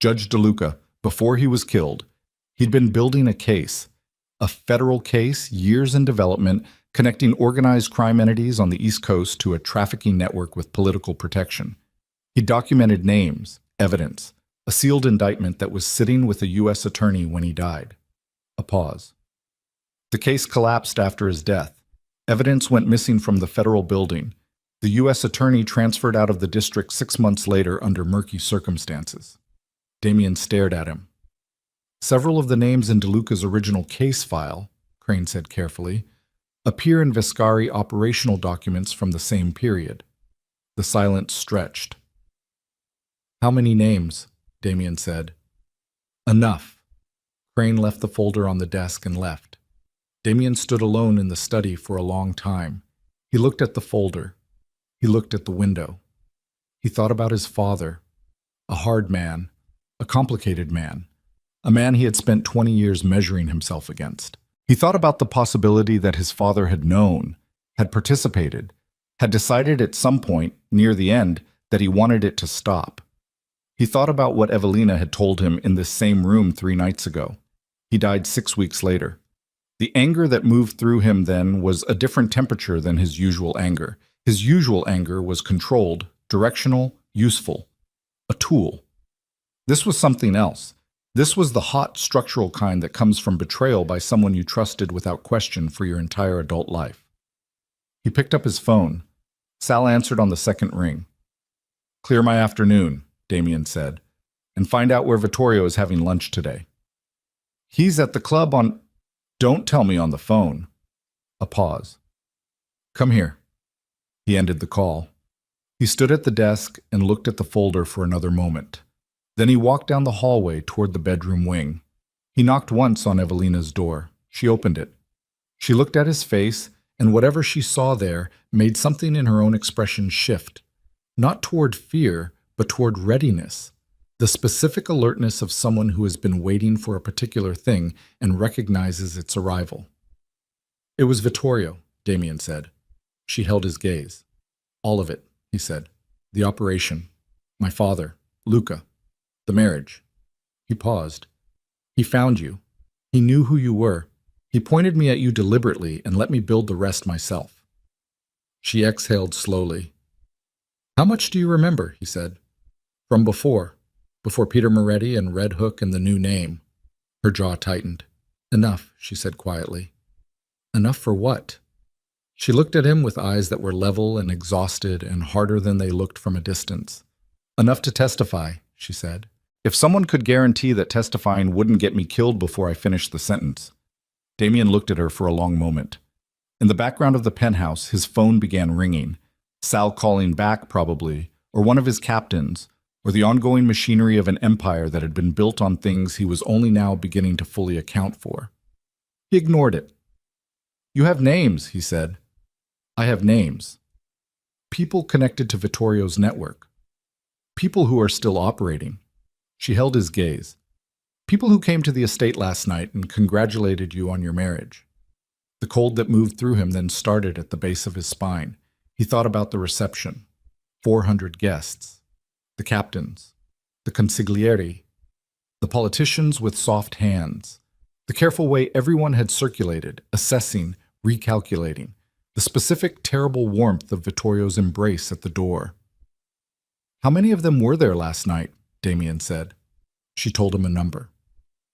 Judge De Luca, before he was killed, he'd been building a case. A federal case, years in development, connecting organized crime entities on the East Coast to a trafficking network with political protection. He documented names, evidence, a sealed indictment that was sitting with a U.S. attorney when he died. A pause. The case collapsed after his death. Evidence went missing from the federal building. The U.S. attorney transferred out of the district 6 months later under murky circumstances. Damien stared at him. Several of the names in De Luca's original case file, Crane said carefully, appear in Viscari operational documents from the same period. The silence stretched. "How many names?" Damien said. "Enough." Crane left the folder on the desk and left. Damien stood alone in the study for a long time. He looked at the folder. He looked at the window. He thought about his father, a hard man, a complicated man, a man he had spent 20 years measuring himself against. He thought about the possibility that his father had known, had participated, had decided at some point, near the end, that he wanted it to stop. He thought about what Evelina had told him in this same room 3 nights ago. He died 6 weeks later. The anger that moved through him then was a different temperature than his usual anger. His usual anger was controlled, directional, useful, a tool. This was something else. This was the hot, structural kind that comes from betrayal by someone you trusted without question for your entire adult life. He picked up his phone. Sal answered on the second ring. "Clear my afternoon," Damien said, "and find out where Vittorio is having lunch today." "He's at the club on—" "Don't tell me on the phone." A pause. "Come here." He ended the call. He stood at the desk and looked at the folder for another moment. Then he walked down the hallway toward the bedroom wing. He knocked once on Evelina's door. She opened it. She looked at his face, and whatever she saw there made something in her own expression shift, not toward fear, but toward readiness, the specific alertness of someone who has been waiting for a particular thing and recognizes its arrival. "It was Vittorio," Damien said. She held his gaze. "All of it," he said. "The operation, my father, Luca, the marriage." He paused. "He found you. He knew who you were. He pointed me at you deliberately and let me build the rest myself." She exhaled slowly. "How much do you remember?" he said. "From before Peter Moretti and Red Hook and the new name." Her jaw tightened. "Enough," she said quietly. "Enough for what?" She looked at him with eyes that were level and exhausted and harder than they looked from a distance. "Enough to testify," she said. "If someone could guarantee that testifying wouldn't get me killed before I finished the sentence." Damien looked at her for a long moment. In the background of the penthouse, his phone began ringing. Sal calling back, probably, or one of his captains, or the ongoing machinery of an empire that had been built on things he was only now beginning to fully account for. He ignored it. "You have names," he said. "I have names. People connected to Vittorio's network." People who are still operating. She held his gaze. People who came to the estate last night and congratulated you on your marriage. The cold that moved through him then started at the base of his spine. He thought about the reception. 400 guests. The captains. The consiglieri. The politicians with soft hands. The careful way everyone had circulated, assessing, recalculating. The specific, terrible warmth of Vittorio's embrace at the door. How many of them were there last night? Damien said. She told him a number.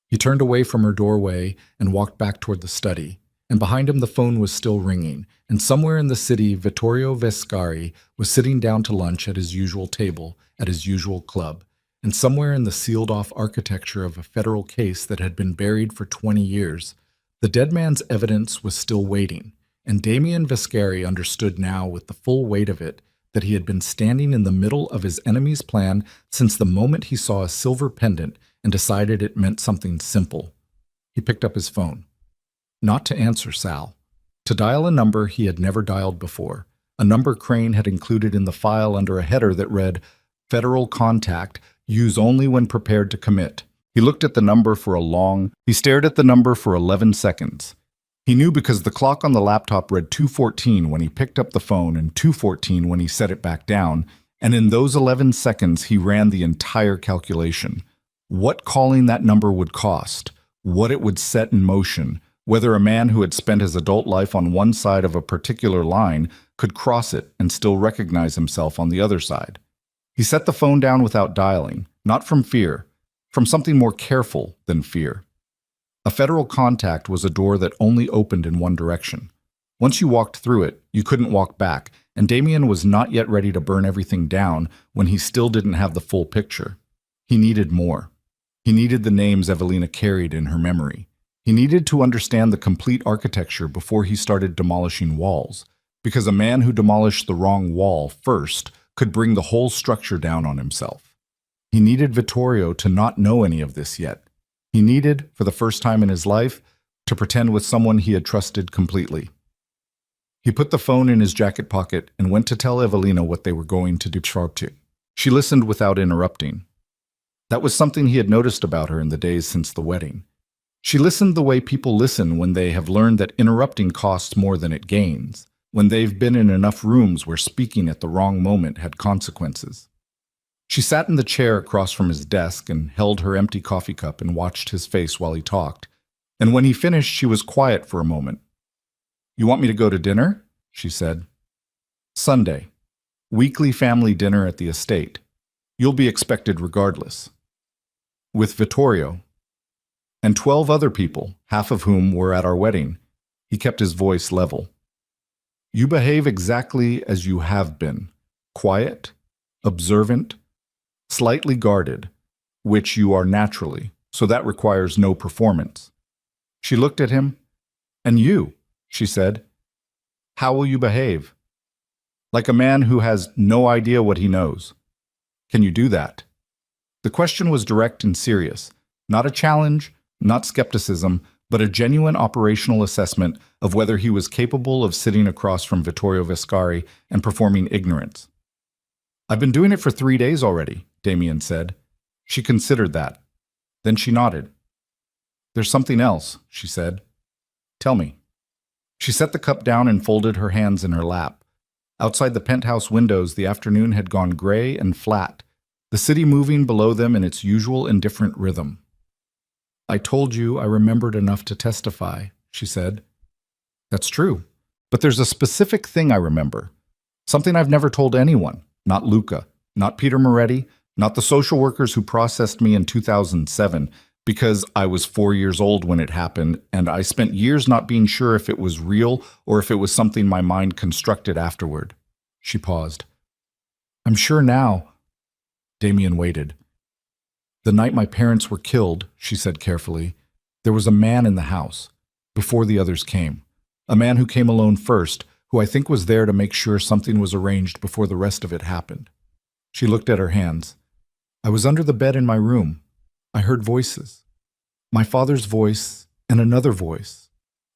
He turned away from her doorway and walked back toward the study, and behind him the phone was still ringing, and somewhere in the city Vittorio Vescari was sitting down to lunch at his usual table, at his usual club, and somewhere in the sealed-off architecture of a federal case that had been buried for 20 years, the dead man's evidence was still waiting, and Damien Vescari understood now with the full weight of it that he had been standing in the middle of his enemy's plan since the moment he saw a silver pendant and decided it meant something simple. He picked up his phone. Not to answer Sal. To dial a number he had never dialed before, a number Crane had included in the file under a header that read, "Federal contact, use only when prepared to commit." He looked at the number for he stared at the number for 11 seconds. He knew because the clock on the laptop read 2:14 when he picked up the phone and 2:14 when he set it back down, and in those 11 seconds he ran the entire calculation. What calling that number would cost, what it would set in motion, whether a man who had spent his adult life on one side of a particular line could cross it and still recognize himself on the other side. He set the phone down without dialing, not from fear, from something more careful than fear. A federal contact was a door that only opened in one direction. Once you walked through it, you couldn't walk back, and Damien was not yet ready to burn everything down when he still didn't have the full picture. He needed more. He needed the names Evelina carried in her memory. He needed to understand the complete architecture before he started demolishing walls, because a man who demolished the wrong wall first could bring the whole structure down on himself. He needed Vittorio to not know any of this yet. He needed, for the first time in his life, to pretend with someone he had trusted completely. He put the phone in his jacket pocket and went to tell Evelina what they were going to do. She listened without interrupting. That was something he had noticed about her in the days since the wedding. She listened the way people listen when they have learned that interrupting costs more than it gains, when they've been in enough rooms where speaking at the wrong moment had consequences. She sat in the chair across from his desk and held her empty coffee cup and watched his face while he talked. And when he finished, she was quiet for a moment. "You want me to go to dinner?" she said. "Sunday. Weekly family dinner at the estate. You'll be expected regardless. With Vittorio. And 12 other people, half of whom were at our wedding." He kept his voice level. "You behave exactly as you have been. Quiet, observant, slightly guarded, which you are naturally, so that requires no performance." She looked at him. "And you," she said, "how will you behave?" "Like a man who has no idea what he knows." "Can you do that?" The question was direct and serious, not a challenge, not skepticism, but a genuine operational assessment of whether he was capable of sitting across from Vittorio Vescari and performing ignorance. "I've been doing it for 3 days already," Damien said. She considered that. Then she nodded. "There's something else," she said. "Tell me." She set the cup down and folded her hands in her lap. Outside the penthouse windows, the afternoon had gone gray and flat, the city moving below them in its usual indifferent rhythm. "I told you I remembered enough to testify," she said. "That's true. But there's a specific thing I remember. Something I've never told anyone. Not Luca, not Peter Moretti, not the social workers who processed me in 2007, because I was 4 years old when it happened, and I spent years not being sure if it was real or if it was something my mind constructed afterward." She paused. "I'm sure now." Damien waited. "The night my parents were killed," she said carefully, "there was a man in the house, before the others came. A man who came alone first, who I think was there to make sure something was arranged before the rest of it happened." She looked at her hands. "I was under the bed in my room. I heard voices. My father's voice and another voice.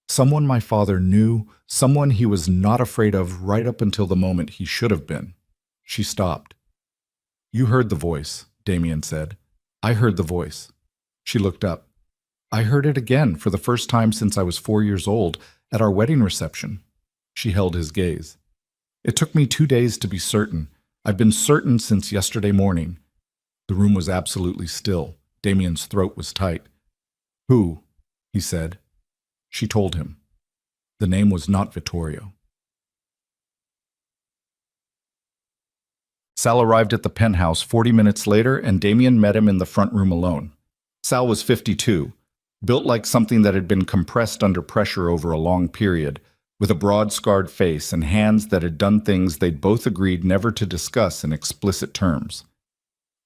Someone my father knew, someone he was not afraid of right up until the moment he should have been." She stopped. You heard the voice, Damien said. I heard the voice. She looked up. I heard it again for the first time since I was 4 years old at our wedding reception. She held his gaze. It took me 2 days to be certain. I've been certain since yesterday morning. The room was absolutely still. Damien's throat was tight. Who? He said. She told him. The name was not Vittorio. Sal arrived at the penthouse 40 minutes later, and Damien met him in the front room alone. Sal was 52, built like something that had been compressed under pressure over a long period, with a broad, scarred face and hands that had done things they'd both agreed never to discuss in explicit terms.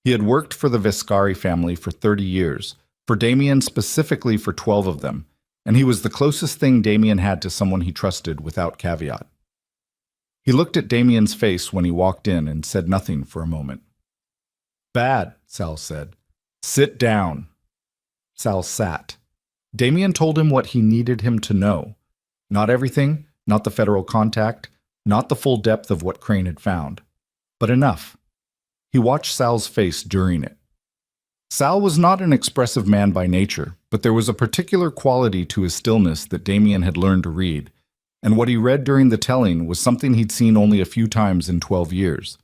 He had worked for the Viscari family for 30 years, for Damien specifically for 12 of them, and he was the closest thing Damien had to someone he trusted without caveat. He looked at Damien's face when he walked in and said nothing for a moment. Bad, Sal said. Sit down. Sal sat. Damien told him what he needed him to know. Not everything, not the federal contact, not the full depth of what Crane had found, but enough. He watched Sal's face during it. Sal was not an expressive man by nature, but there was a particular quality to his stillness that Damien had learned to read, and what he read during the telling was something he'd seen only a few times in 12 years.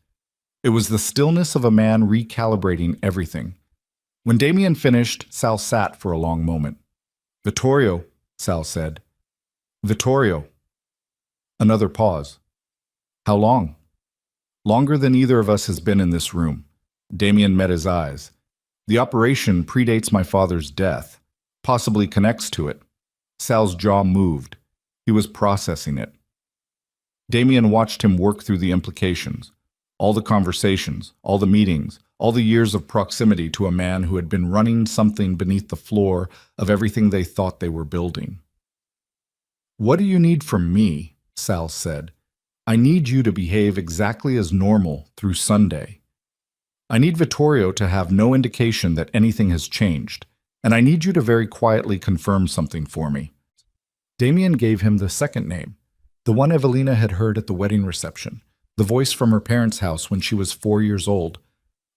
It was the stillness of a man recalibrating everything. When Damien finished, Sal sat for a long moment. Vittorio, Sal said. Vittorio. Another pause. How long? Longer than either of us has been in this room. Damien met his eyes. The operation predates my father's death, possibly connects to it. Sal's jaw moved. He was processing it. Damien watched him work through the implications, all the conversations, all the meetings, all the years of proximity to a man who had been running something beneath the floor of everything they thought they were building. What do you need from me? Sal said. I need you to behave exactly as normal through Sunday. I need Vittorio to have no indication that anything has changed, and I need you to very quietly confirm something for me. Damien gave him the second name, the one Evelina had heard at the wedding reception, the voice from her parents' house when she was 4 years old.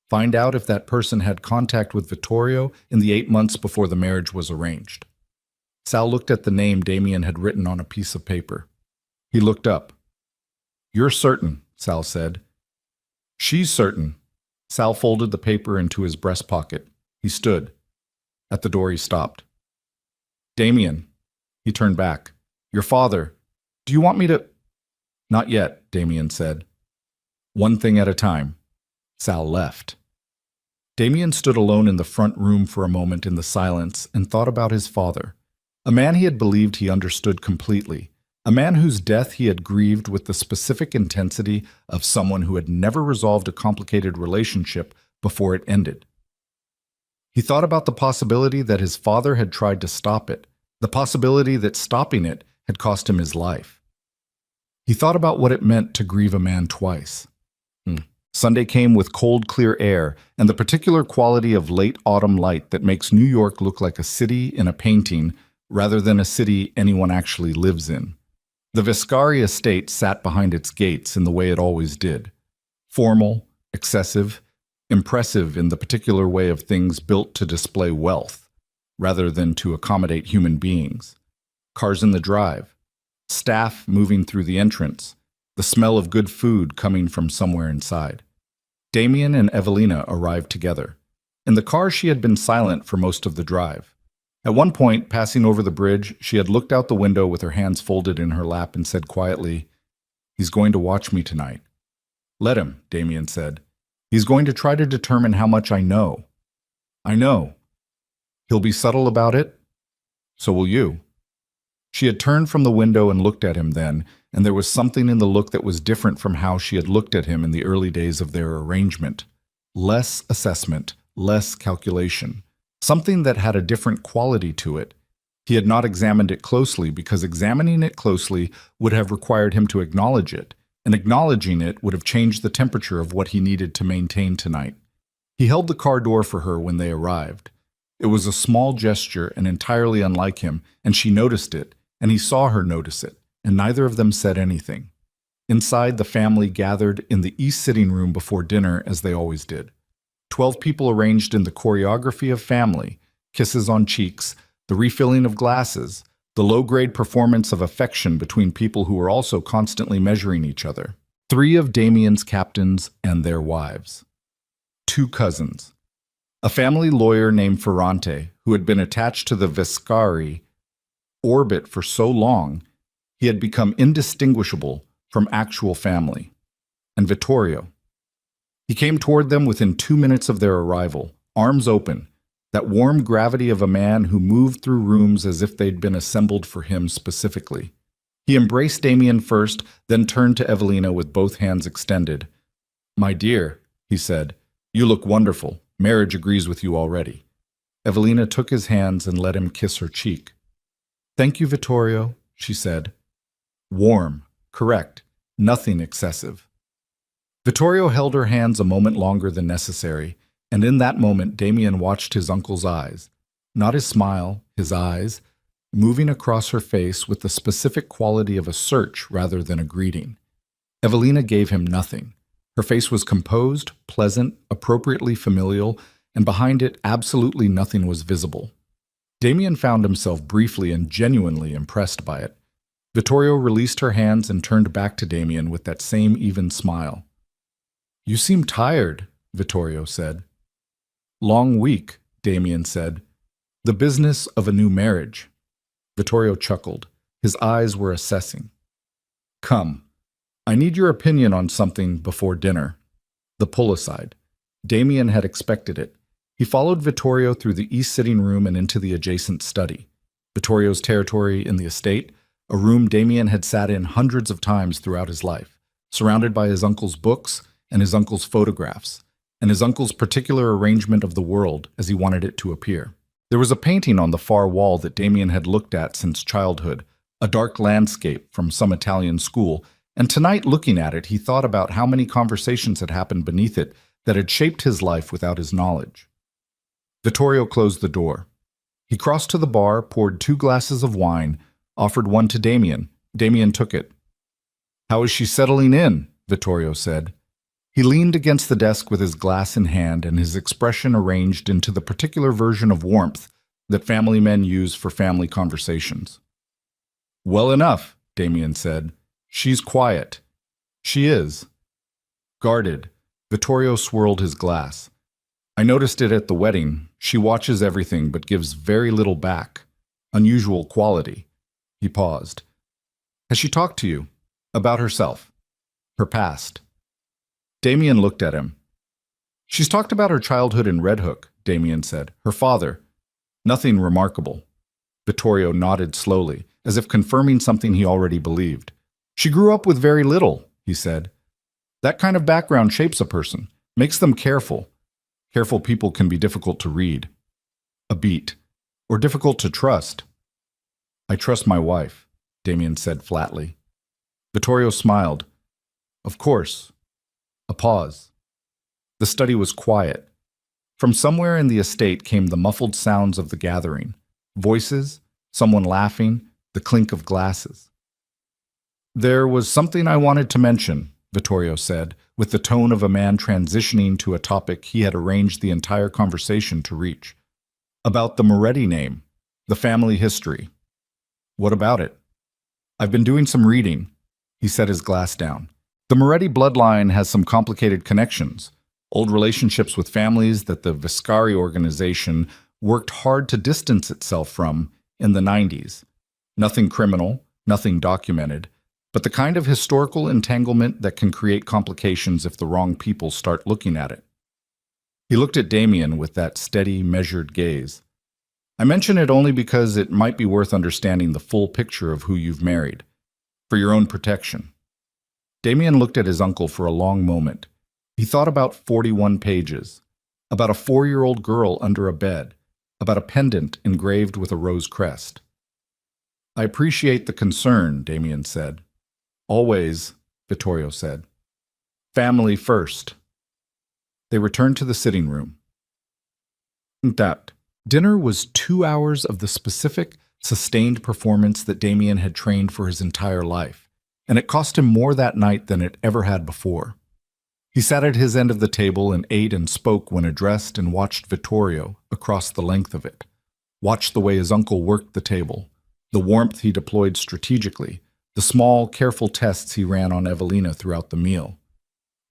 Find out if that person had contact with Vittorio in the 8 months before the marriage was arranged. Sal looked at the name Damien had written on a piece of paper. He looked up. You're certain, Sal said. She's certain. Sal folded the paper into his breast pocket. He stood. At the door he stopped. Damien. He turned back. Your father. Do you want me to... Not yet, Damien said. One thing at a time. Sal left. Damien stood alone in the front room for a moment in the silence and thought about his father, a man he had believed he understood completely, a man whose death he had grieved with the specific intensity of someone who had never resolved a complicated relationship before it ended. He thought about the possibility that his father had tried to stop it, the possibility that stopping it had cost him his life. He thought about what it meant to grieve a man twice. Sunday came with cold, clear air and the particular quality of late autumn light that makes New York look like a city in a painting rather than a city anyone actually lives in. The Viscari estate sat behind its gates in the way it always did. Formal, excessive, impressive in the particular way of things built to display wealth, rather than to accommodate human beings. Cars in the drive, staff moving through the entrance, the smell of good food coming from somewhere inside. Damien and Evelina arrived together. In the car she had been silent for most of the drive. At one point, passing over the bridge, she had looked out the window with her hands folded in her lap and said quietly, He's going to watch me tonight. Let him, Damien said. He's going to try to determine how much I know. I know. He'll be subtle about it. So will you. She had turned from the window and looked at him then, and there was something in the look that was different from how she had looked at him in the early days of their arrangement. Less assessment, less calculation. Something that had a different quality to it. He had not examined it closely because examining it closely would have required him to acknowledge it, and acknowledging it would have changed the temperature of what he needed to maintain tonight. He held the car door for her when they arrived. It was a small gesture and entirely unlike him, and she noticed it, and he saw her notice it, and neither of them said anything. Inside, the family gathered in the east sitting room before dinner as they always did. 12 people arranged in the choreography of family, kisses on cheeks, the refilling of glasses, the low-grade performance of affection between people who were also constantly measuring each other. 3 of Damien's captains and their wives. 2 cousins. A family lawyer named Ferrante, who had been attached to the Viscari orbit for so long, he had become indistinguishable from actual family. And Vittorio. He came toward them within 2 minutes of their arrival, arms open, that warm gravity of a man who moved through rooms as if they'd been assembled for him specifically. He embraced Damien first, then turned to Evelina with both hands extended. "My dear," he said, "you look wonderful. Marriage agrees with you already." Evelina took his hands and let him kiss her cheek. "Thank you, Vittorio," she said. Warm, correct, nothing excessive. Vittorio held her hands a moment longer than necessary, and in that moment Damien watched his uncle's eyes, not his smile, his eyes, moving across her face with the specific quality of a search rather than a greeting. Evelina gave him nothing. Her face was composed, pleasant, appropriately familial, and behind it absolutely nothing was visible. Damien found himself briefly and genuinely impressed by it. Vittorio released her hands and turned back to Damien with that same even smile. "You seem tired," Vittorio said. "Long week," Damien said. "The business of a new marriage." Vittorio chuckled. His eyes were assessing. "Come, I need your opinion on something before dinner." The pull aside. Damien had expected it. He followed Vittorio through the east sitting room and into the adjacent study. Vittorio's territory in the estate, a room Damien had sat in hundreds of times throughout his life, surrounded by his uncle's books and his uncle's photographs, and his uncle's particular arrangement of the world as he wanted it to appear. There was a painting on the far wall that Damien had looked at since childhood, a dark landscape from some Italian school, and tonight looking at it he thought about how many conversations had happened beneath it that had shaped his life without his knowledge. Vittorio closed the door. He crossed to the bar, poured 2 glasses of wine, offered one to Damien. Damien took it. "How is she settling in?" Vittorio said. He leaned against the desk with his glass in hand and his expression arranged into the particular version of warmth that family men use for family conversations. "Well enough," Damien said. "She's quiet." "She is." Guarded, Vittorio swirled his glass. "I noticed it at the wedding. She watches everything but gives very little back. Unusual quality." He paused. "Has she talked to you? About herself? Her past?" Damien looked at him. "She's talked about her childhood in Red Hook," Damien said. "Her father. Nothing remarkable." Vittorio nodded slowly, as if confirming something he already believed. "She grew up with very little," he said. "That kind of background shapes a person, makes them careful. Careful people can be difficult to read. A beat. Or difficult to trust." "I trust my wife," Damien said flatly. Vittorio smiled. "Of course." A pause. The study was quiet. From somewhere in the estate came the muffled sounds of the gathering. Voices, someone laughing, the clink of glasses. "There was something I wanted to mention," Vittorio said, with the tone of a man transitioning to a topic he had arranged the entire conversation to reach. "About the Moretti name, the family history." "What about it?" "I've been doing some reading." He set his glass down. "The Moretti bloodline has some complicated connections, old relationships with families that the Viscari organization worked hard to distance itself from in the 90s. Nothing criminal, nothing documented, but the kind of historical entanglement that can create complications if the wrong people start looking at it." He looked at Damien with that steady, measured gaze. "I mention it only because it might be worth understanding the full picture of who you've married, for your own protection." Damien looked at his uncle for a long moment. He thought about 41 pages, about a 4-year-old girl under a bed, about a pendant engraved with a rose crest. "I appreciate the concern," Damien said. "Always," Vittorio said. "Family first." They returned to the sitting room. Dinner was 2 hours of the specific, sustained performance that Damien had trained for his entire life, and it cost him more that night than it ever had before. He sat at his end of the table and ate and spoke when addressed and watched Vittorio across the length of it. Watched the way his uncle worked the table, the warmth he deployed strategically, the small, careful tests he ran on Evelina throughout the meal.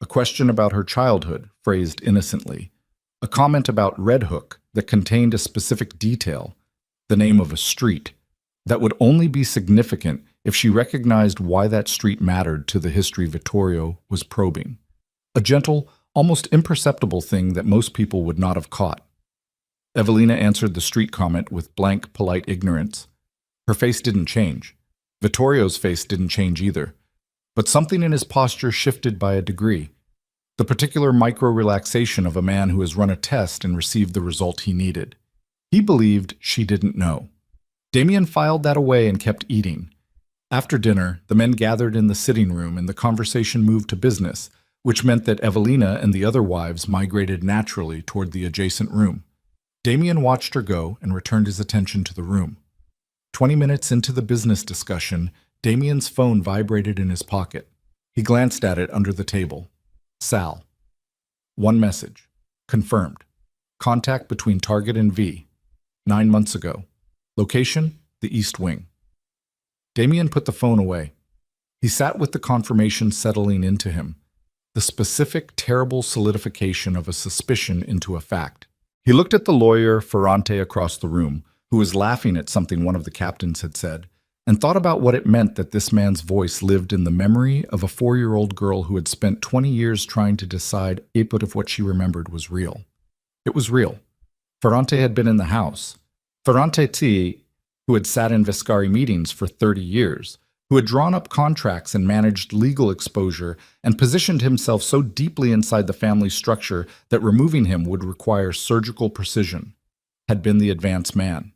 A question about her childhood, phrased innocently. A comment about Red Hook that contained a specific detail, the name of a street, that would only be significant if she recognized why that street mattered to the history Vittorio was probing. A gentle, almost imperceptible thing that most people would not have caught. Evelina answered the street comment with blank, polite ignorance. Her face didn't change. Vittorio's face didn't change either. But something in his posture shifted by a degree. The particular micro-relaxation of a man who has run a test and received the result he needed. He believed she didn't know. Damien filed that away and kept eating. After dinner, the men gathered in the sitting room and the conversation moved to business, which meant that Evelina and the other wives migrated naturally toward the adjacent room. Damien watched her go and returned his attention to the room. 20 minutes into the business discussion, Damien's phone vibrated in his pocket. He glanced at it under the table. Sal. One message. Confirmed. Contact between target and V. 9 months ago. Location, the East Wing. Damien put the phone away. He sat with the confirmation settling into him. The specific, terrible solidification of a suspicion into a fact. He looked at the lawyer, Ferrante, across the room, who was laughing at something one of the captains had said, and thought about what it meant that this man's voice lived in the memory of a 4-year-old girl who had spent 20 years trying to decide if what she remembered was real. It was real. Ferrante had been in the house. Ferrante T, who had sat in Viscari meetings for 30 years, who had drawn up contracts and managed legal exposure and positioned himself so deeply inside the family structure that removing him would require surgical precision, had been the advance man.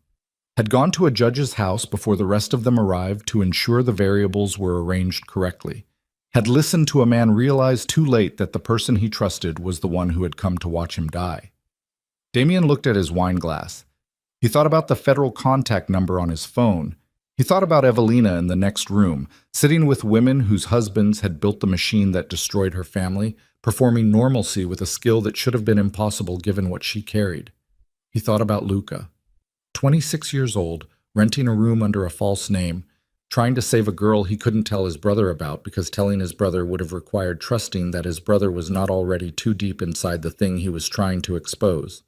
Had gone to a judge's house before the rest of them arrived to ensure the variables were arranged correctly. Had listened to a man realize too late that the person he trusted was the one who had come to watch him die. Damien looked at his wine glass. He thought about the federal contact number on his phone. He thought about Evelina in the next room, sitting with women whose husbands had built the machine that destroyed her family, performing normalcy with a skill that should have been impossible given what she carried. He thought about Luca. 26 years old, renting a room under a false name, trying to save a girl he couldn't tell his brother about because telling his brother would have required trusting that his brother was not already too deep inside the thing he was trying to expose.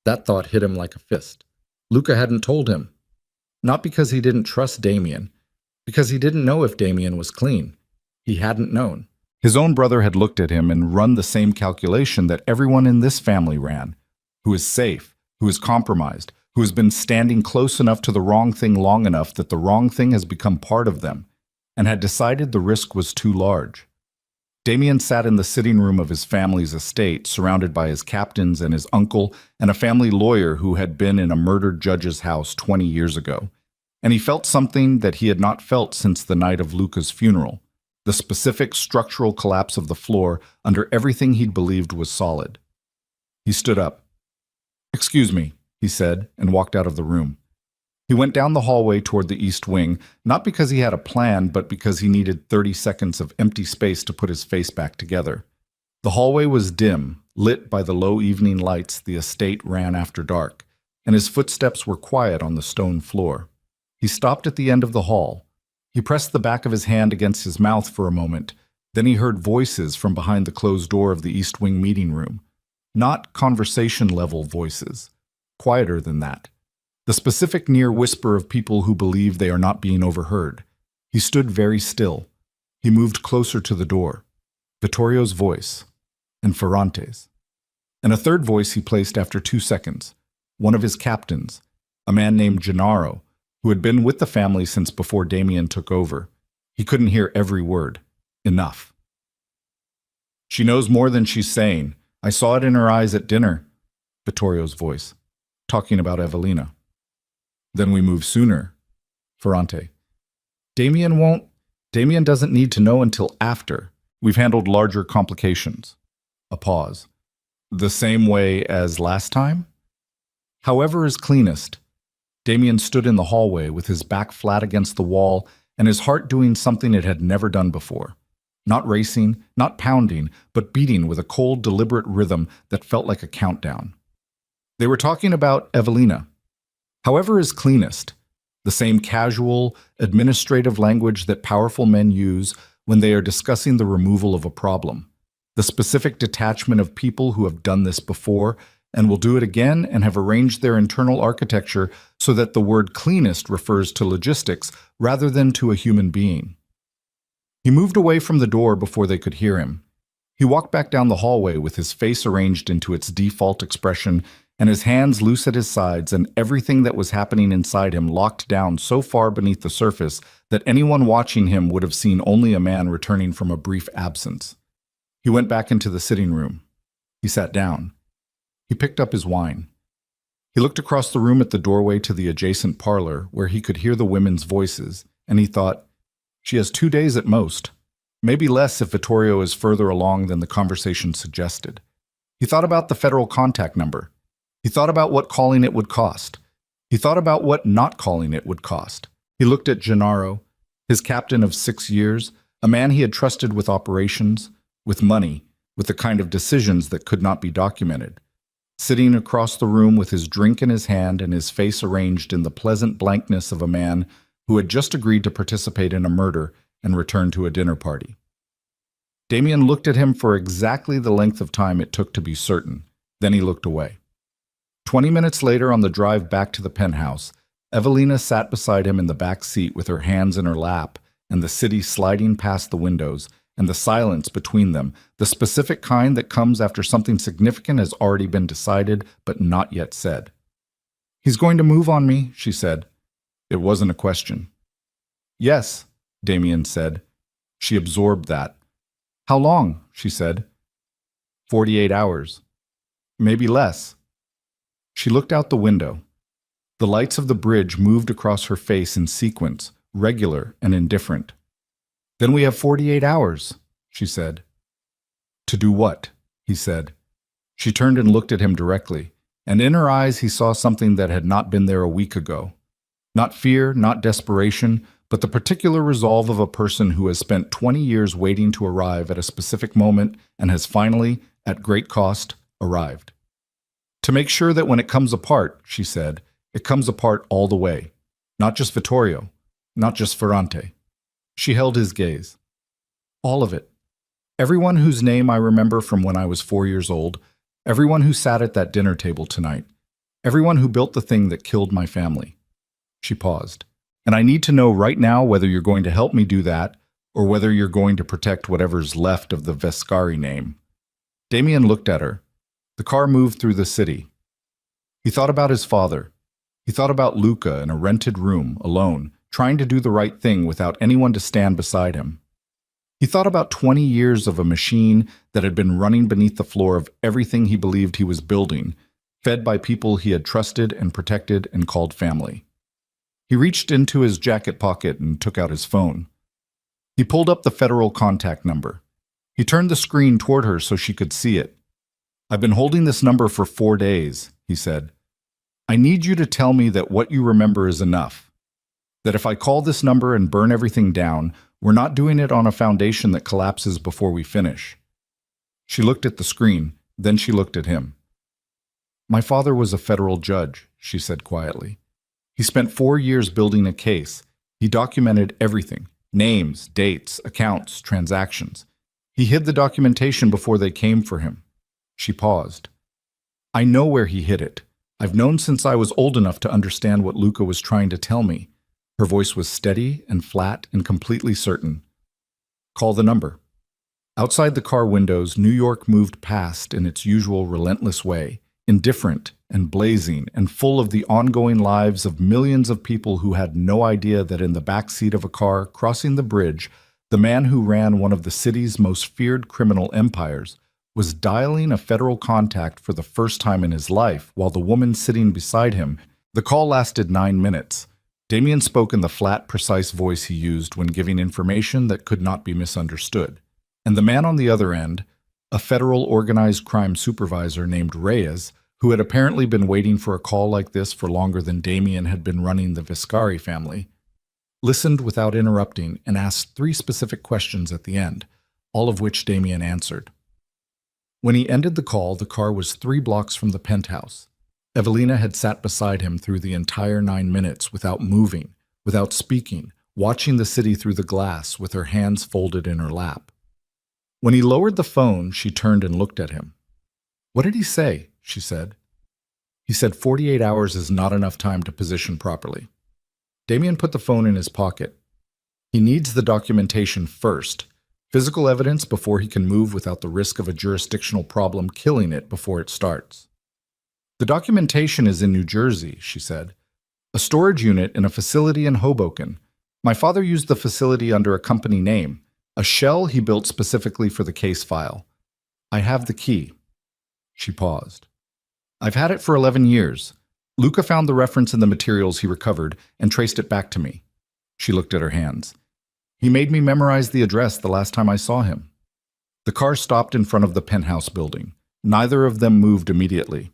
That thought hit him like a fist. Luca hadn't told him. Not because he didn't trust Damien, because he didn't know if Damien was clean. He hadn't known. His own brother had looked at him and run the same calculation that everyone in this family ran, who is safe, who is compromised, who has been standing close enough to the wrong thing long enough that the wrong thing has become part of them, and had decided the risk was too large. Damien sat in the sitting room of his family's estate, surrounded by his captains and his uncle and a family lawyer who had been in a murdered judge's house 20 years ago. And he felt something that he had not felt since the night of Luca's funeral, the specific structural collapse of the floor under everything he'd believed was solid. He stood up. "Excuse me," he said, and walked out of the room. He went down the hallway toward the East Wing, not because he had a plan, but because he needed 30 seconds of empty space to put his face back together. The hallway was dim, lit by the low evening lights the estate ran after dark, and his footsteps were quiet on the stone floor. He stopped at the end of the hall. He pressed the back of his hand against his mouth for a moment. Then he heard voices from behind the closed door of the East Wing meeting room. Not conversation-level voices. Quieter than that. The specific near whisper of people who believe they are not being overheard. He stood very still. He moved closer to the door. Vittorio's voice. And Ferrante's. And a third voice he placed after 2 seconds. One of his captains. A man named Gennaro, who had been with the family since before Damien took over. He couldn't hear every word. Enough. "She knows more than she's saying. I saw it in her eyes at dinner." Vittorio's voice. Talking about Evelina. "Then we move sooner." Ferrante. Damien doesn't need to know until after. We've handled larger complications." A pause. "The same way as last time?" "However is cleanest." Damien stood in the hallway with his back flat against the wall and his heart doing something it had never done before. Not racing, not pounding, but beating with a cold, deliberate rhythm that felt like a countdown. They were talking about Evelina. However is cleanest, the same casual, administrative language that powerful men use when they are discussing the removal of a problem. The specific detachment of people who have done this before and will do it again and have arranged their internal architecture so that the word cleanest refers to logistics rather than to a human being. He moved away from the door before they could hear him. He walked back down the hallway with his face arranged into its default expression and his hands loose at his sides, and everything that was happening inside him locked down so far beneath the surface that anyone watching him would have seen only a man returning from a brief absence. He went back into the sitting room. He sat down. He picked up his wine. He looked across the room at the doorway to the adjacent parlor, where he could hear the women's voices, and he thought, she has 2 days at most, maybe less if Vittorio is further along than the conversation suggested. He thought about the federal contact number. He thought about what calling it would cost. He thought about what not calling it would cost. He looked at Gennaro, his captain of 6 years, a man he had trusted with operations, with money, with the kind of decisions that could not be documented. Sitting across the room with his drink in his hand and his face arranged in the pleasant blankness of a man who had just agreed to participate in a murder and return to a dinner party. Damien looked at him for exactly the length of time it took to be certain. Then he looked away. 20 minutes later, on the drive back to the penthouse, Evelina sat beside him in the back seat with her hands in her lap and the city sliding past the windows and the silence between them, the specific kind that comes after something significant has already been decided but not yet said. He's going to move on me, she said. It wasn't a question. Yes, Damien said. She absorbed that. How long? She said. 48 hours. Maybe less. She looked out the window. The lights of the bridge moved across her face in sequence, regular and indifferent. Then we have 48 hours, she said. To do what? He said. She turned and looked at him directly, and in her eyes he saw something that had not been there a week ago. Not fear, not desperation, but the particular resolve of a person who has spent 20 years waiting to arrive at a specific moment and has finally, at great cost, arrived. To make sure that when it comes apart, she said, it comes apart all the way. Not just Vittorio, not just Ferrante. She held his gaze. All of it. Everyone whose name I remember from when I was 4 years old, everyone who sat at that dinner table tonight, everyone who built the thing that killed my family. She paused. And I need to know right now whether you're going to help me do that or whether you're going to protect whatever's left of the Vescari name. Damien looked at her. The car moved through the city. He thought about his father. He thought about Luca in a rented room, alone, trying to do the right thing without anyone to stand beside him. He thought about 20 years of a machine that had been running beneath the floor of everything he believed he was building, fed by people he had trusted and protected and called family. He reached into his jacket pocket and took out his phone. He pulled up the federal contact number. He turned the screen toward her so she could see it. I've been holding this number for 4 days, he said. I need you to tell me that what you remember is enough. That if I call this number and burn everything down, we're not doing it on a foundation that collapses before we finish. She looked at the screen, then she looked at him. My father was a federal judge, she said quietly. He spent 4 years building a case. He documented everything, names, dates, accounts, transactions. He hid the documentation before they came for him. She paused. I know where he hid it. I've known since I was old enough to understand what Luca was trying to tell me. Her voice was steady and flat and completely certain. Call the number. Outside the car windows, New York moved past in its usual relentless way, indifferent and blazing and full of the ongoing lives of millions of people who had no idea that in the back seat of a car crossing the bridge, the man who ran one of the city's most feared criminal empires was dialing a federal contact for the first time in his life while the woman sitting beside him. The call lasted 9 minutes. Damien spoke in the flat, precise voice he used when giving information that could not be misunderstood. And the man on the other end, a federal organized crime supervisor named Reyes, who had apparently been waiting for a call like this for longer than Damien had been running the Vescari family, listened without interrupting and asked 3 specific questions at the end, all of which Damien answered. When he ended the call, the car was 3 blocks from the penthouse. Evelina had sat beside him through the entire 9 minutes without moving, without speaking, watching the city through the glass with her hands folded in her lap. When he lowered the phone, she turned and looked at him. "What did he say?" she said. "He said 48 hours is not enough time to position properly." Damien put the phone in his pocket. He needs the documentation first, physical evidence before he can move without the risk of a jurisdictional problem killing it before it starts. "The documentation is in New Jersey," she said. "A storage unit in a facility in Hoboken. My father used the facility under a company name, a shell he built specifically for the case file. I have the key." She paused. "I've had it for 11 years. Luca found the reference in the materials he recovered and traced it back to me." She looked at her hands. "He made me memorize the address the last time I saw him." The car stopped in front of the penthouse building. Neither of them moved immediately.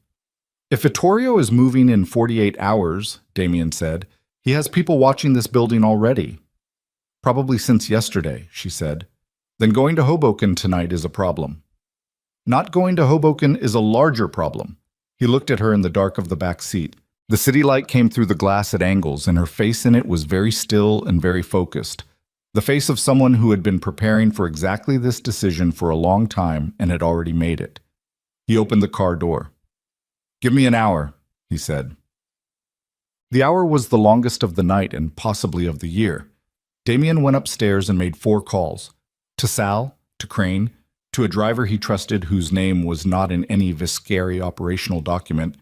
"If Vittorio is moving in 48 hours, Damien said, he has people watching this building already. "Probably since yesterday," she said. "Then going to Hoboken tonight is a problem." "Not going to Hoboken is a larger problem." He looked at her in the dark of the back seat. The city light came through the glass at angles, and her face in it was very still and very focused. The face of someone who had been preparing for exactly this decision for a long time and had already made it. He opened the car door. "Give me an hour," he said. The hour was the longest of the night and possibly of the year. Damien went upstairs and made 4 calls. To Sal, to Crane, to a driver he trusted whose name was not in any Viscari operational document,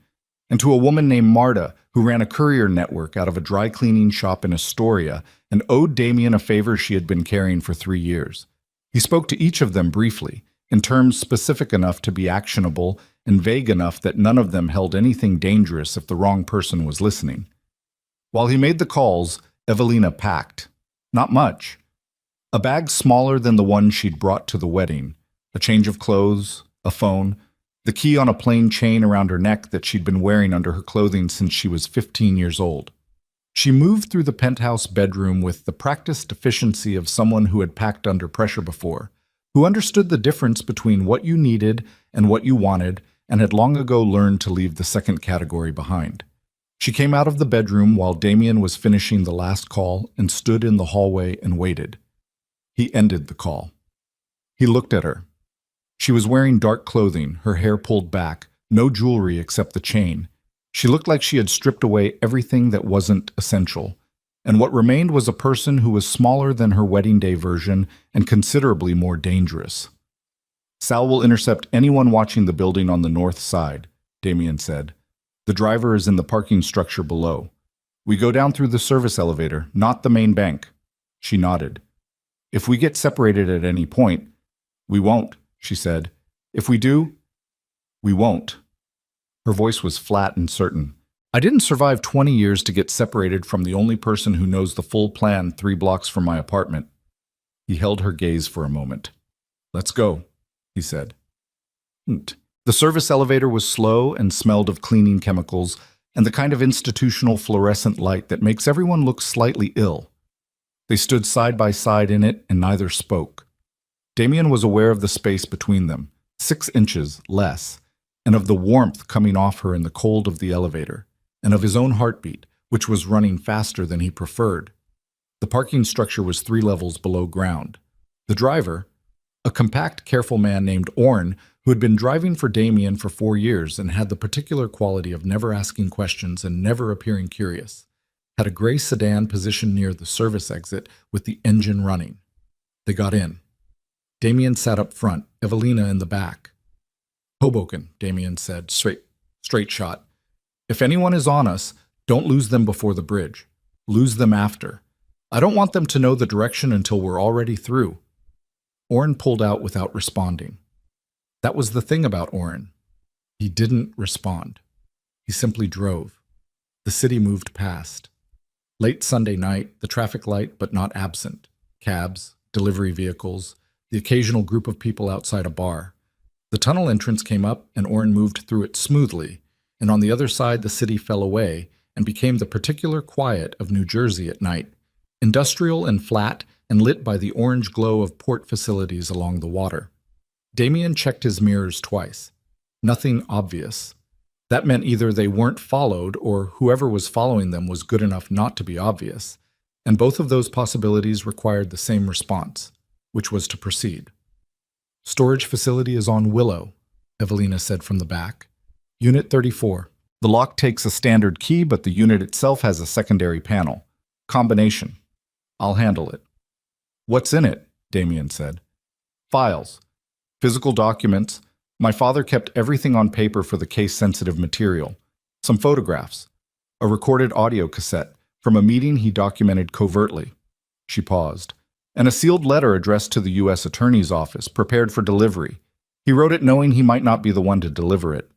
and to a woman named Marta who ran a courier network out of a dry cleaning shop in Astoria and owed Damien a favor she had been carrying for 3 years. He spoke to each of them briefly, in terms specific enough to be actionable and vague enough that none of them held anything dangerous if the wrong person was listening. While he made the calls, Evelina packed. Not much. A bag smaller than the one she'd brought to the wedding, a change of clothes, a phone, the key on a plain chain around her neck that she'd been wearing under her clothing since she was 15 years old. She moved through the penthouse bedroom with the practiced efficiency of someone who had packed under pressure before, who understood the difference between what you needed and what you wanted and had long ago learned to leave the second category behind. She came out of the bedroom while Damien was finishing the last call and stood in the hallway and waited. He ended the call. He looked at her. She was wearing dark clothing, her hair pulled back, no jewelry except the chain. She looked like she had stripped away everything that wasn't essential, and what remained was a person who was smaller than her wedding day version and considerably more dangerous. "Sal will intercept anyone watching the building on the north side," Damien said. "The driver is in the parking structure below. We go down through the service elevator, not the main bank." She nodded. "If we get separated at any point—" "We won't," she said. "If we do, we won't." Her voice was flat and certain. "I didn't survive 20 years to get separated from the only person who knows the full plan 3 blocks from my apartment." He held her gaze for a moment. "Let's go," he said. The service elevator was slow and smelled of cleaning chemicals and the kind of institutional fluorescent light that makes everyone look slightly ill. They stood side by side in it and neither spoke. Damien was aware of the space between them, 6 inches less, and of the warmth coming off her in the cold of the elevator, and of his own heartbeat, which was running faster than he preferred. The parking structure was 3 levels below ground. The driver, a compact, careful man named Orrin, who had been driving for Damien for 4 years and had the particular quality of never asking questions and never appearing curious, had a gray sedan positioned near the service exit with the engine running. They got in. Damien sat up front, Evelina in the back. "Hoboken," Damien said, straight shot. "If anyone is on us, don't lose them before the bridge. Lose them after. I don't want them to know the direction until we're already through." Orrin pulled out without responding. That was the thing about Orrin. He didn't respond. He simply drove. The city moved past. Late Sunday night, the traffic light, but not absent. Cabs, delivery vehicles, the occasional group of people outside a bar. The tunnel entrance came up and Orrin moved through it smoothly, and on the other side the city fell away and became the particular quiet of New Jersey at night, industrial and flat, and lit by the orange glow of port facilities along the water. Damien checked his mirrors twice. Nothing obvious. That meant either they weren't followed or whoever was following them was good enough not to be obvious, and both of those possibilities required the same response, which was to proceed. "Storage facility is on Willow," Evelina said from the back. "Unit 34. The lock takes a standard key, but the unit itself has a secondary panel. Combination. I'll handle it." "What's in it?" Damien said. "Files. Physical documents. My father kept everything on paper for the case-sensitive material. Some photographs. A recorded audio cassette from a meeting he documented covertly." She paused. "And a sealed letter addressed to the U.S. Attorney's Office, prepared for delivery. He wrote it knowing he might not be the one to deliver it."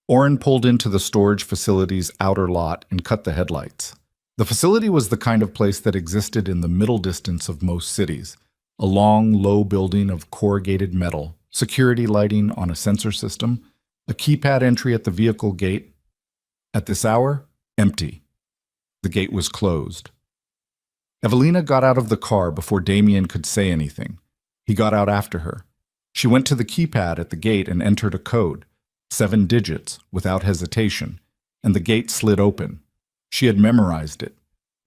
Oren pulled into the storage facility's outer lot and cut the headlights. The facility was the kind of place that existed in the middle distance of most cities. A long, low building of corrugated metal, security lighting on a sensor system, a keypad entry at the vehicle gate. At this hour, empty. The gate was closed. Evelina got out of the car before Damien could say anything. He got out after her. She went to the keypad at the gate and entered a code, 7 digits, without hesitation, and the gate slid open. She had memorized it.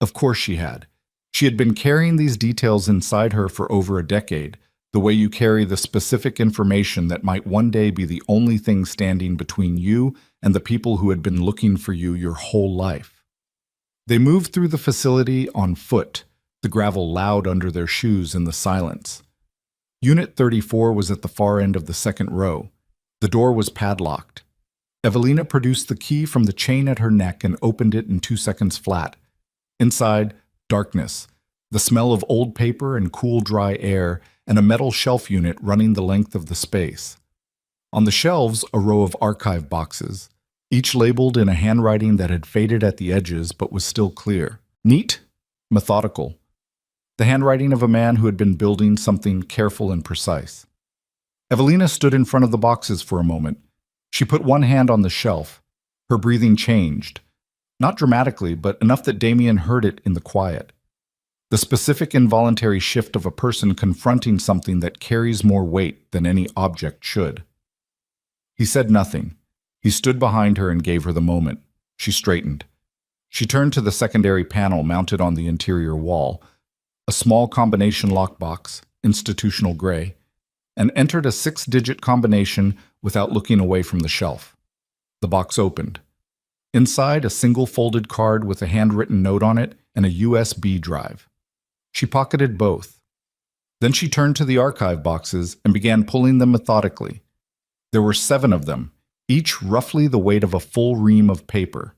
Of course she had. She had been carrying these details inside her for over a decade, the way you carry the specific information that might one day be the only thing standing between you and the people who had been looking for you your whole life. They moved through the facility on foot, the gravel loud under their shoes in the silence. Unit 34 was at the far end of the second row. The door was padlocked. Evelina produced the key from the chain at her neck and opened it in 2 seconds flat. Inside, darkness, the smell of old paper and cool, dry air, and a metal shelf unit running the length of the space. On the shelves, a row of archive boxes, each labeled in a handwriting that had faded at the edges but was still clear. Neat, methodical. The handwriting of a man who had been building something careful and precise. Evelina stood in front of the boxes for a moment. She put one hand on the shelf. Her breathing changed. Not dramatically, but enough that Damien heard it in the quiet. The specific involuntary shift of a person confronting something that carries more weight than any object should. He said nothing. He stood behind her and gave her the moment. She straightened. She turned to the secondary panel mounted on the interior wall, a small combination lockbox, institutional gray, and entered a 6-digit combination without looking away from the shelf. The box opened. Inside, a single folded card with a handwritten note on it and a USB drive. She pocketed both. Then she turned to the archive boxes and began pulling them methodically. There were 7 of them, each roughly the weight of a full ream of paper.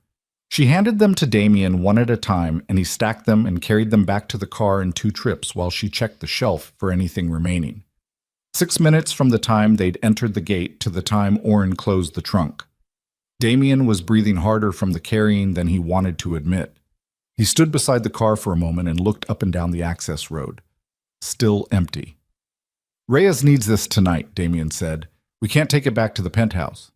She handed them to Damien one at a time, and he stacked them and carried them back to the car in 2 trips while she checked the shelf for anything remaining. 6 minutes from the time they'd entered the gate to the time Oren closed the trunk. Damien was breathing harder from the carrying than he wanted to admit. He stood beside the car for a moment and looked up and down the access road. Still empty. "Reyes needs this tonight," Damien said. "We can't take it back to the penthouse.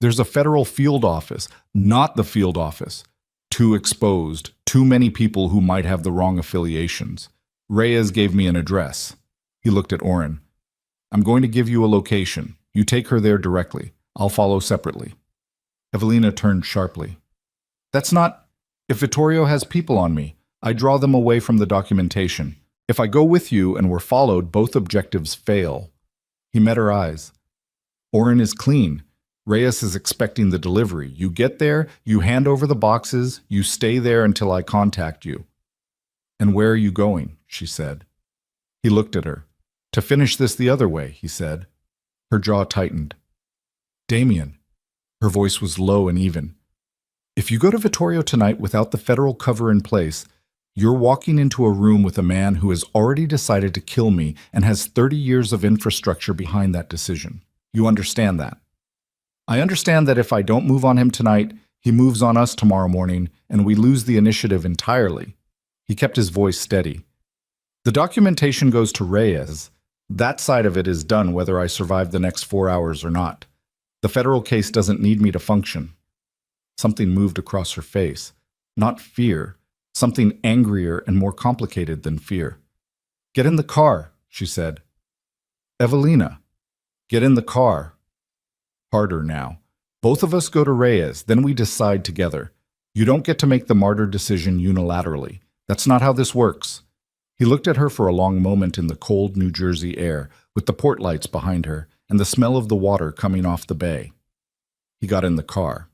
There's a federal field office, not the field office. Too exposed, too many people who might have the wrong affiliations. Reyes gave me an address." He looked at Oren. "I'm going to give you a location. You take her there directly. I'll follow separately." Evelina turned sharply. "That's not... If Vittorio has people on me, I draw them away from the documentation. If I go with you and we're followed, both objectives fail." He met her eyes. "Oren is clean. Reyes is expecting the delivery. You get there, you hand over the boxes, you stay there until I contact you." "And where are you going?" she said. He looked at her. "To finish this the other way," he said. Her jaw tightened. "Damien." Her voice was low and even. "If you go to Vittorio tonight without the federal cover in place, you're walking into a room with a man who has already decided to kill me and has 30 years of infrastructure behind that decision. You understand that?" "I understand that if I don't move on him tonight, he moves on us tomorrow morning, and we lose the initiative entirely." He kept his voice steady. "The documentation goes to Reyes. That side of it is done whether I survive the next 4 hours or not. The federal case doesn't need me to function." Something moved across her face. Not fear. Something angrier and more complicated than fear. Get in the car, she said. Evelina, get in the car. Harder now. Both of us go to Reyes, then we decide together. You don't get to make the martyr decision unilaterally. That's not how this works. He looked at her for a long moment in the cold New Jersey air, with the port lights behind her and the smell of the water coming off the bay. He got in the car.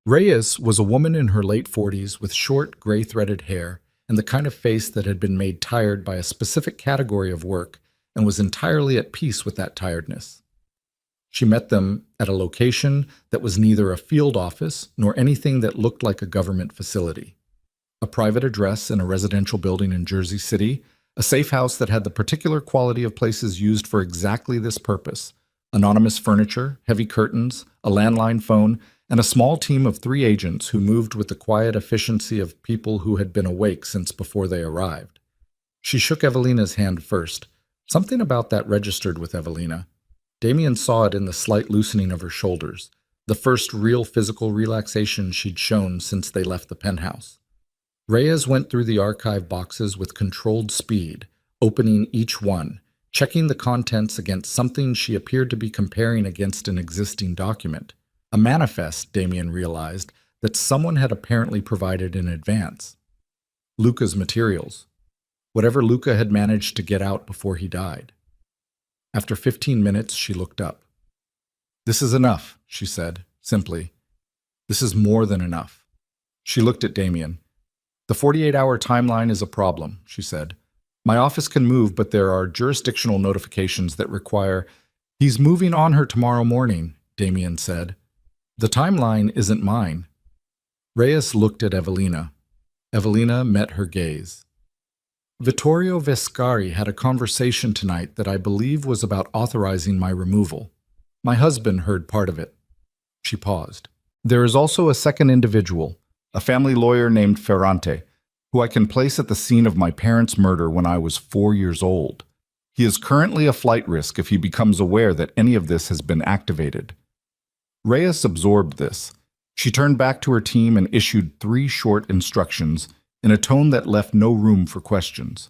Reyes was a woman in her late 40s with short, gray-threaded hair and the kind of face that had been made tired by a specific category of work and was entirely at peace with that tiredness. She met them at a location that was neither a field office nor anything that looked like a government facility. A private address in a residential building in Jersey City, a safe house that had the particular quality of places used for exactly this purpose: anonymous furniture, heavy curtains, a landline phone, and a small team of 3 agents who moved with the quiet efficiency of people who had been awake since before they arrived. She shook Evelina's hand first. Something about that registered with Evelina. Damien saw it in the slight loosening of her shoulders, the first real physical relaxation she'd shown since they left the penthouse. Reyes went through the archive boxes with controlled speed, opening each one, checking the contents against something she appeared to be comparing against an existing document. A manifest, Damien realized, that someone had apparently provided in advance. Luca's materials. Whatever Luca had managed to get out before he died. After 15 minutes, she looked up. "This is enough," she said, simply. "This is more than enough." She looked at Damien. "The 48-hour timeline is a problem," she said. "My office can move, but there are jurisdictional notifications that require—" "He's moving on her tomorrow morning," Damien said. "The timeline isn't mine." Reyes looked at Evelina. Evelina met her gaze. "Vittorio Vescari had a conversation tonight that I believe was about authorizing my removal. My husband heard part of it." She paused. "There is also a second individual, a family lawyer named Ferrante, who I can place at the scene of my parents' murder when I was 4 years old. He is currently a flight risk if he becomes aware that any of this has been activated." Reyes absorbed this. She turned back to her team and issued 3 short instructions in a tone that left no room for questions.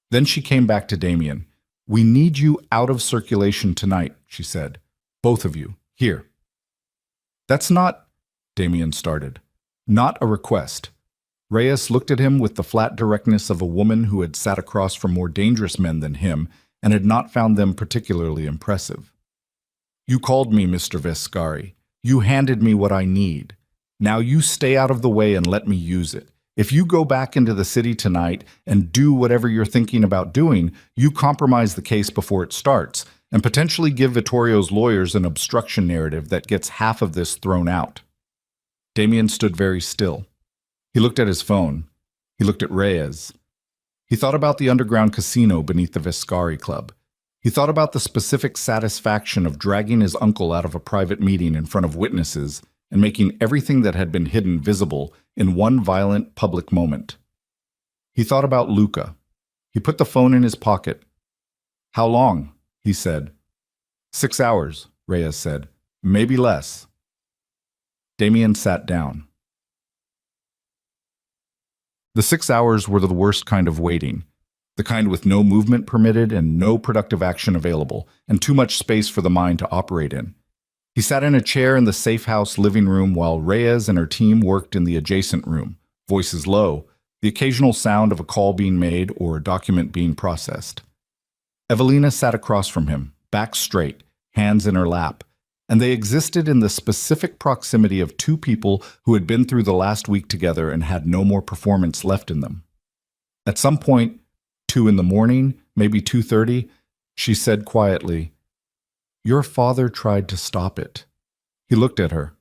Then she came back to Damien. "We need you out of circulation tonight," she said. "Both of you. Here." "That's not—" Damien started. "Not a request." Reyes looked at him with the flat directness of a woman who had sat across from more dangerous men than him and had not found them particularly impressive. "You called me, Mr. Vescari. You handed me what I need. Now you stay out of the way and let me use it. If you go back into the city tonight and do whatever you're thinking about doing, you compromise the case before it starts and potentially give Vittorio's lawyers an obstruction narrative that gets half of this thrown out." Damien stood very still. He looked at his phone. He looked at Reyes. He thought about the underground casino beneath the Vescari Club. He thought about the specific satisfaction of dragging his uncle out of a private meeting in front of witnesses and making everything that had been hidden visible in one violent public moment. He thought about Luca. He put the phone in his pocket. "How long?" he said. 6 hours, Reyes said. "Maybe less." Damien sat down. The 6 hours were the worst kind of waiting, the kind with no movement permitted and no productive action available, and too much space for the mind to operate in. He sat in a chair in the safe house living room while Reyes and her team worked in the adjacent room, voices low, the occasional sound of a call being made or a document being processed. Evelina sat across from him, back straight, hands in her lap, and they existed in the specific proximity of 2 people who had been through the last week together and had no more performance left in them. At some point, 2 in the morning, maybe 2:30, she said quietly, "Your father tried to stop it." He looked at her.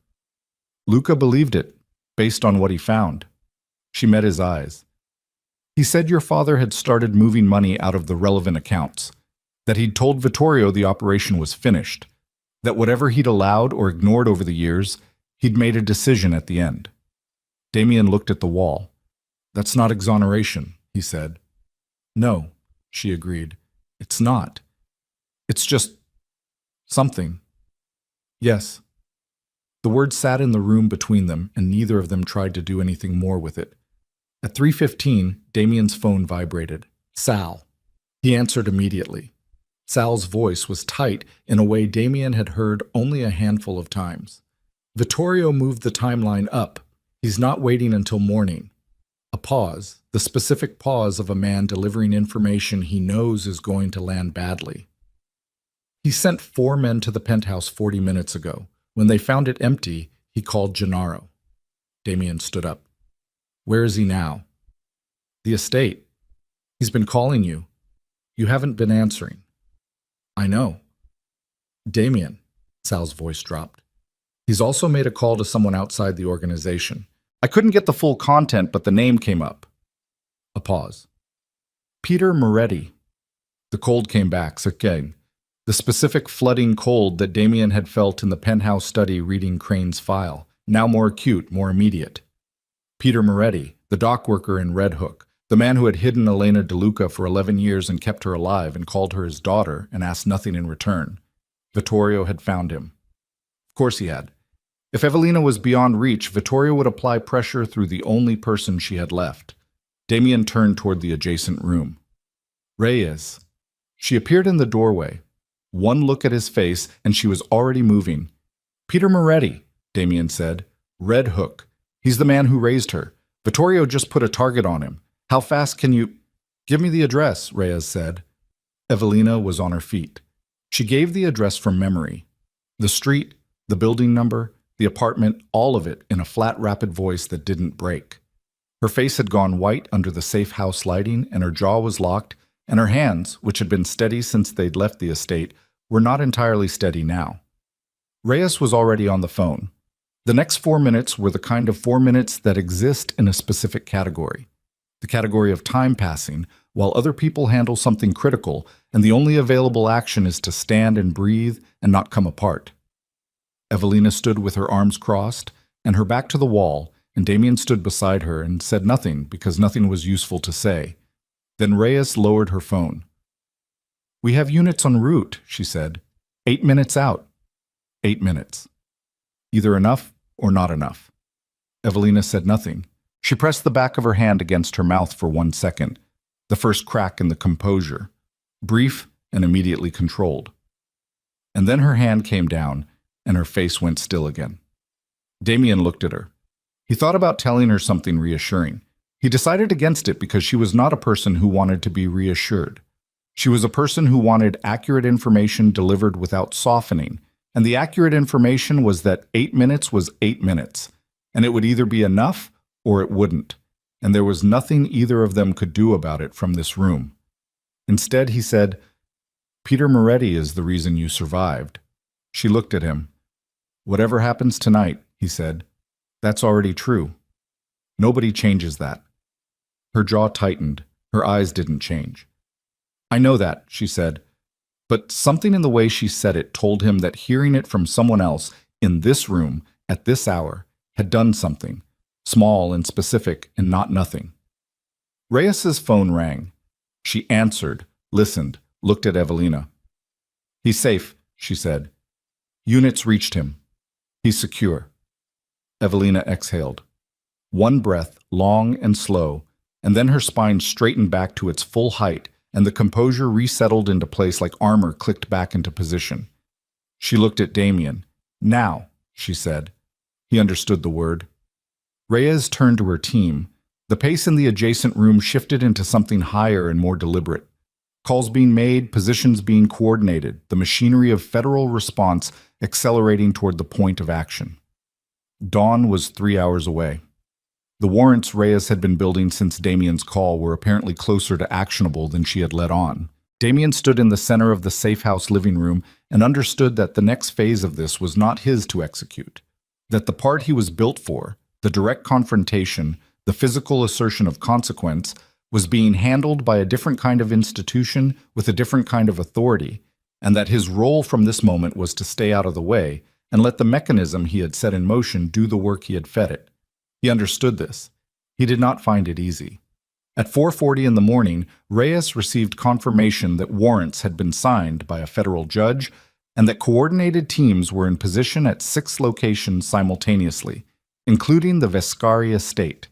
Luca believed it, based on what he found. She met his eyes. "He said your father had started moving money out of the relevant accounts, that he'd told Vittorio the operation was finished, that whatever he'd allowed or ignored over the years, he'd made a decision at the end." Damien looked at the wall. "That's not exoneration," he said. "No," she agreed. "It's not. It's just something." "Yes." The word sat in the room between them, and neither of them tried to do anything more with it. At 3:15, Damien's phone vibrated. Sal. He answered immediately. Sal's voice was tight in a way Damien had heard only a handful of times. Vittorio moved the timeline up. He's not waiting until morning. A pause, the specific pause of a man delivering information he knows is going to land badly. He sent 4 men to the penthouse 40 minutes ago. When they found it empty, he called Gennaro. Damien stood up. Where is he now? The estate. He's been calling you. You haven't been answering. I know. Damien, Sal's voice dropped. He's also made a call to someone outside the organization. I couldn't get the full content, but the name came up. A pause. Peter Moretti. The cold came back, again. The specific flooding cold that Damien had felt in the penthouse study reading Crane's file, now more acute, more immediate. Peter Moretti, the dock worker in Red Hook, the man who had hidden Elena DeLuca for 11 years and kept her alive and called her his daughter and asked nothing in return. Vittorio had found him. Of course he had. If Evelina was beyond reach, Vittorio would apply pressure through the only person she had left. Damien turned toward the adjacent room. Reyes. She appeared in the doorway. One look at his face, and she was already moving. Peter Moretti, Damien said. Red Hook. He's the man who raised her. Vittorio just put a target on him. How fast can you— Give me the address, Reyes said. Evelina was on her feet. She gave the address from memory. The street, the building number, the apartment, all of it in a flat, rapid voice that didn't break. Her face had gone white under the safe house lighting, and her jaw was locked, and her hands, which had been steady since they'd left the estate, were not entirely steady now. Reyes was already on the phone. The next 4 minutes were the kind of 4 minutes that exist in a specific category. The category of time passing, while other people handle something critical, and the only available action is to stand and breathe and not come apart. Evelina stood with her arms crossed and her back to the wall, and Damien stood beside her and said nothing because nothing was useful to say. Then Reyes lowered her phone. We have units en route, she said. 8 minutes out. 8 minutes. Either enough or not enough. Evelina said nothing. She pressed the back of her hand against her mouth for 1 second, the first crack in the composure, brief and immediately controlled. And then her hand came down, and her face went still again. Damien looked at her. He thought about telling her something reassuring. He decided against it because she was not a person who wanted to be reassured. She was a person who wanted accurate information delivered without softening, and the accurate information was that 8 minutes was 8 minutes, and it would either be enough or it wouldn't, and there was nothing either of them could do about it from this room. Instead, he said, Peter Moretti is the reason you survived. She looked at him. Whatever happens tonight, he said, that's already true. Nobody changes that. Her jaw tightened. Her eyes didn't change. I know that, she said, but something in the way she said it told him that hearing it from someone else in this room at this hour had done something, small and specific and not nothing. Reyes's phone rang. She answered, listened, looked at Evelina. He's safe, she said. Units reached him. He's secure. Evelina exhaled. One breath, long and slow, and then her spine straightened back to its full height, and the composure resettled into place like armor clicked back into position. She looked at Damien. Now, she said. He understood the word. Reyes turned to her team. The pace in the adjacent room shifted into something higher and more deliberate. Calls being made, positions being coordinated, the machinery of federal response accelerating toward the point of action. Dawn was 3 hours away. The warrants Reyes had been building since Damien's call were apparently closer to actionable than she had let on. Damien stood in the center of the safe house living room and understood that the next phase of this was not his to execute, that the part he was built for, the direct confrontation, the physical assertion of consequence, was being handled by a different kind of institution with a different kind of authority, and that his role from this moment was to stay out of the way and let the mechanism he had set in motion do the work he had fed it. He understood this. He did not find it easy. At 4:40 in the morning, Reyes received confirmation that warrants had been signed by a federal judge and that coordinated teams were in position at 6 locations simultaneously, including the Vescari estate.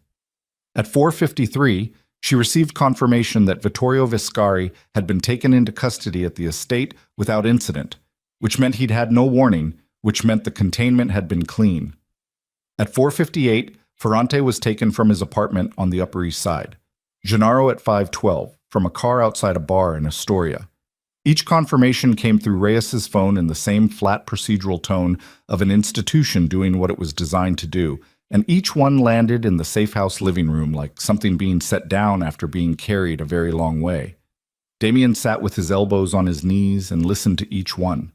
At 4:53, she received confirmation that Vittorio Viscari had been taken into custody at the estate without incident, which meant he'd had no warning, which meant the containment had been clean. At 4:58, Ferrante was taken from his apartment on the Upper East Side. Gennaro at 5:12, from a car outside a bar in Astoria. Each confirmation came through Reyes's phone in the same flat procedural tone of an institution doing what it was designed to do, and each one landed in the safe house living room like something being set down after being carried a very long way. Damien sat with his elbows on his knees and listened to each one.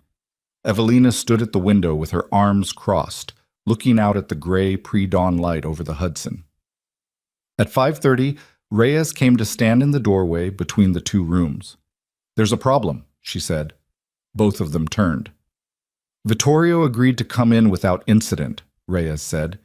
Evelina stood at the window with her arms crossed, looking out at the gray pre-dawn light over the Hudson. At 5:30, Reyes came to stand in the doorway between the two rooms. "There's a problem," she said. Both of them turned. "Vittorio agreed to come in without incident," Reyes said.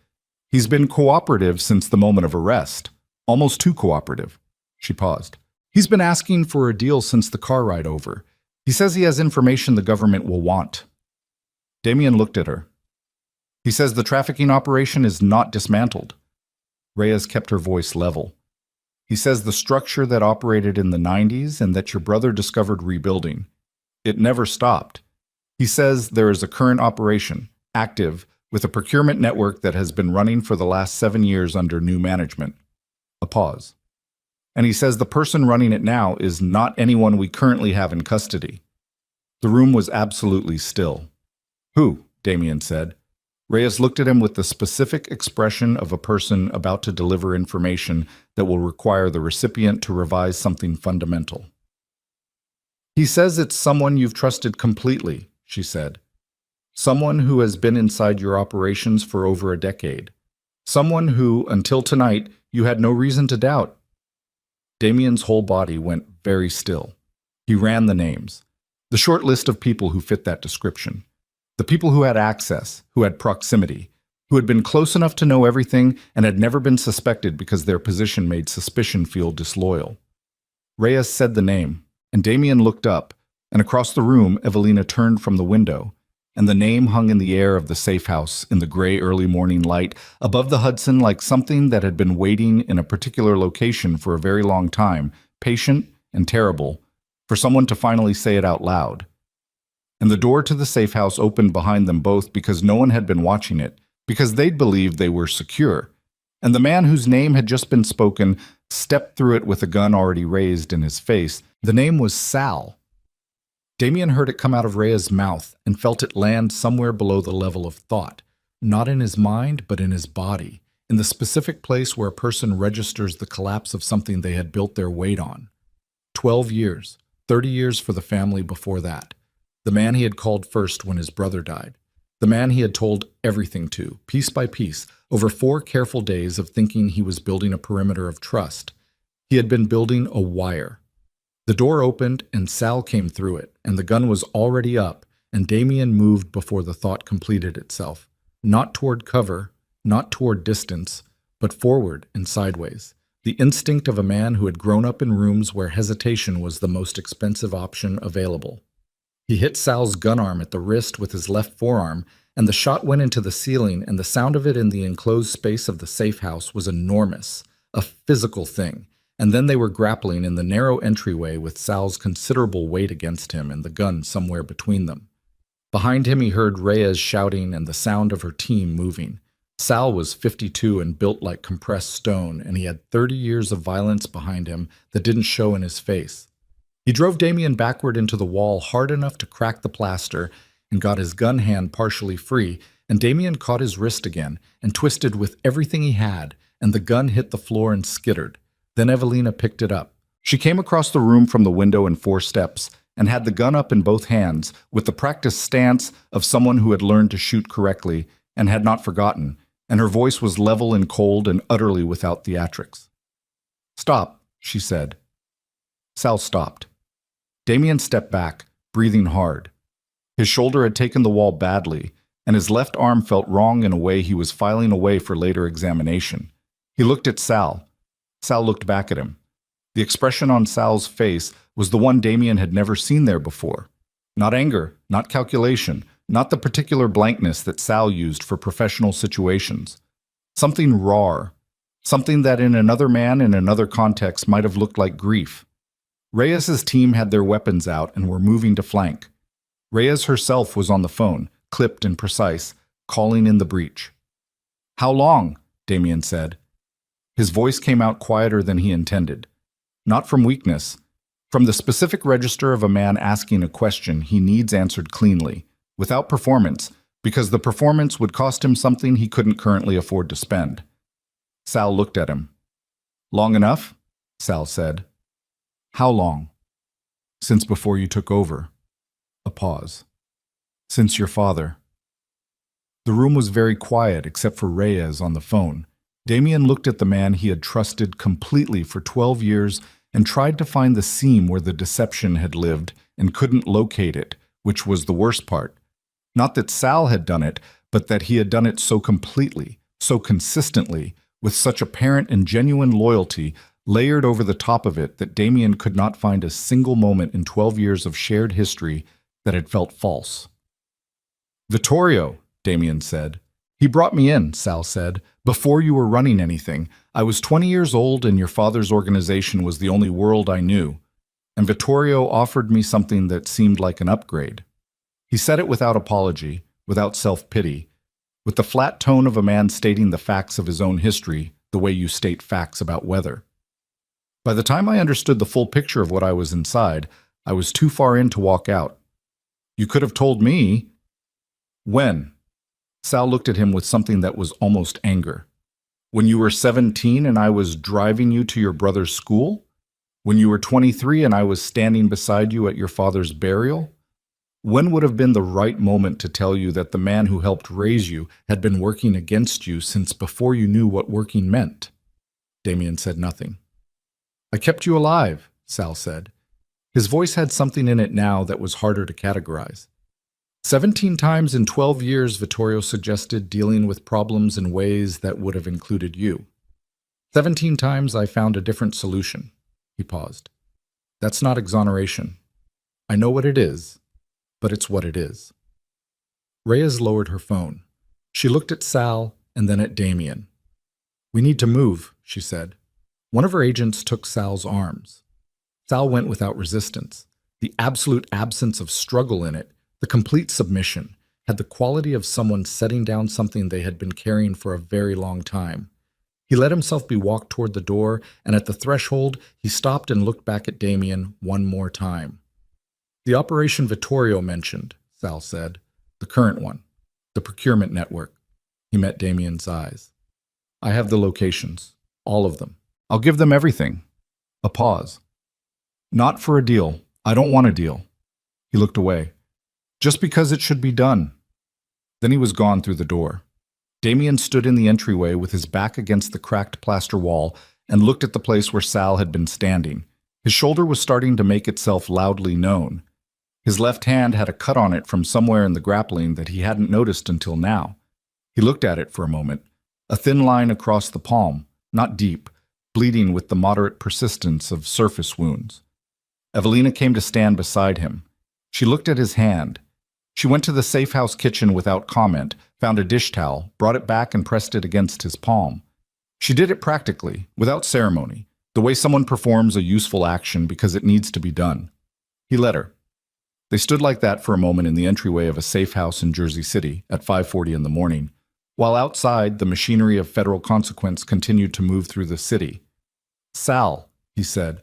"He's been cooperative since the moment of arrest. Almost too cooperative." She paused. "He's been asking for a deal since the car ride over. He says he has information the government will want." Damien looked at her. "He says the trafficking operation is not dismantled." Reyes kept her voice level. "He says the structure that operated in the 90s and that your brother discovered rebuilding. It never stopped. He says there is a current operation, active, with a procurement network that has been running for the last 7 years under new management." A pause. "And he says the person running it now is not anyone we currently have in custody." The room was absolutely still. "Who?" Damien said. Reyes looked at him with the specific expression of a person about to deliver information that will require the recipient to revise something fundamental. "He says it's someone you've trusted completely," she said. "Someone who has been inside your operations for over a decade. Someone who, until tonight, you had no reason to doubt." Damien's whole body went very still. He ran the names. The short list of people who fit that description. The people who had access, who had proximity, who had been close enough to know everything and had never been suspected because their position made suspicion feel disloyal. Reyes said the name, and Damien looked up, and across the room Evelina turned from the window, and the name hung in the air of the safe house in the gray early morning light above the Hudson like something that had been waiting in a particular location for a very long time, patient and terrible, for someone to finally say it out loud. And the door to the safe house opened behind them both because no one had been watching it, because they'd believed they were secure. And the man whose name had just been spoken stepped through it with a gun already raised in his face. The name was Sal. Damien heard it come out of Rhea's mouth and felt it land somewhere below the level of thought, not in his mind but in his body, in the specific place where a person registers the collapse of something they had built their weight on. 12 years, 30 years for the family before that. The man he had called first when his brother died. The man he had told everything to, piece by piece, over 4 careful days of thinking he was building a perimeter of trust. He had been building a wire. The door opened and Sal came through it, and the gun was already up, and Damien moved before the thought completed itself. Not toward cover, not toward distance, but forward and sideways. The instinct of a man who had grown up in rooms where hesitation was the most expensive option available. He hit Sal's gun arm at the wrist with his left forearm, and the shot went into the ceiling, and the sound of it in the enclosed space of the safe house was enormous, a physical thing. And then they were grappling in the narrow entryway with Sal's considerable weight against him and the gun somewhere between them. Behind him he heard Reyes shouting and the sound of her team moving. Sal was 52 and built like compressed stone, and he had 30 years of violence behind him that didn't show in his face. He drove Damien backward into the wall hard enough to crack the plaster and got his gun hand partially free, and Damien caught his wrist again and twisted with everything he had, and the gun hit the floor and skittered. Then Evelina picked it up. She came across the room from the window in 4 steps and had the gun up in both hands with the practiced stance of someone who had learned to shoot correctly and had not forgotten, and her voice was level and cold and utterly without theatrics. "Stop," she said. Sal stopped. Damien stepped back, breathing hard. His shoulder had taken the wall badly, and his left arm felt wrong in a way he was filing away for later examination. He looked at Sal. Sal looked back at him. The expression on Sal's face was the one Damien had never seen there before. Not anger, not calculation, not the particular blankness that Sal used for professional situations. Something raw, something that in another man in another context might have looked like grief. Reyes's team had their weapons out and were moving to flank. Reyes herself was on the phone, clipped and precise, calling in the breach. "How long?" Damien said. His voice came out quieter than he intended. Not from weakness, from the specific register of a man asking a question he needs answered cleanly, without performance, because the performance would cost him something he couldn't currently afford to spend. Sal looked at him. "Long enough?" Sal said. "How long?" "Since before you took over." A pause. "Since your father." The room was very quiet except for Reyes on the phone. Damien looked at the man he had trusted completely for 12 years and tried to find the seam where the deception had lived and couldn't locate it, which was the worst part. Not that Sal had done it, but that he had done it so completely, so consistently, with such apparent and genuine loyalty layered over the top of it that Damien could not find a single moment in 12 years of shared history that had felt false. "Vittorio," Damien said. "He brought me in," Sal said, "before you were running anything. I was 20 years old and your father's organization was the only world I knew. And Vittorio offered me something that seemed like an upgrade." He said it without apology, without self-pity, with the flat tone of a man stating the facts of his own history the way you state facts about weather. By the time I understood the full picture of what I was inside, I was too far in to walk out. "You could have told me." "When?" Sal looked at him with something that was almost anger. "When you were 17 and I was driving you to your brother's school? When you were 23 and I was standing beside you at your father's burial? When would have been the right moment to tell you that the man who helped raise you had been working against you since before you knew what working meant?" Damien said nothing. "I kept you alive," Sal said. His voice had something in it now that was harder to categorize. 17 times in 12 years, Vittorio suggested, dealing with problems in ways that would have included you. 17 times I found a different solution." He paused. "That's not exoneration. I know what it is, but it's what it is." Reyes lowered her phone. She looked at Sal and then at Damien. "We need to move," she said. One of her agents took Sal's arms. Sal went without resistance. The absolute absence of struggle in it, the complete submission, had the quality of someone setting down something they had been carrying for a very long time. He let himself be walked toward the door, and at the threshold, he stopped and looked back at Damien one more time. "The operation Vittorio mentioned," Sal said. "The current one. The procurement network." He met Damien's eyes. "I have the locations. All of them. I'll give them everything." A pause. "Not for a deal. I don't want a deal." He looked away. "Just because it should be done." Then he was gone through the door. Damien stood in the entryway with his back against the cracked plaster wall and looked at the place where Sal had been standing. His shoulder was starting to make itself loudly known. His left hand had a cut on it from somewhere in the grappling that he hadn't noticed until now. He looked at it for a moment. A thin line across the palm, not deep, bleeding with the moderate persistence of surface wounds. Evelina came to stand beside him. She looked at his hand. She went to the safe house kitchen without comment, found a dish towel, brought it back and pressed it against his palm. She did it practically, without ceremony, the way someone performs a useful action because it needs to be done. He let her. They stood like that for a moment in the entryway of a safe house in Jersey City at 5:40 in the morning, while outside the machinery of federal consequence continued to move through the city. "Sal," he said.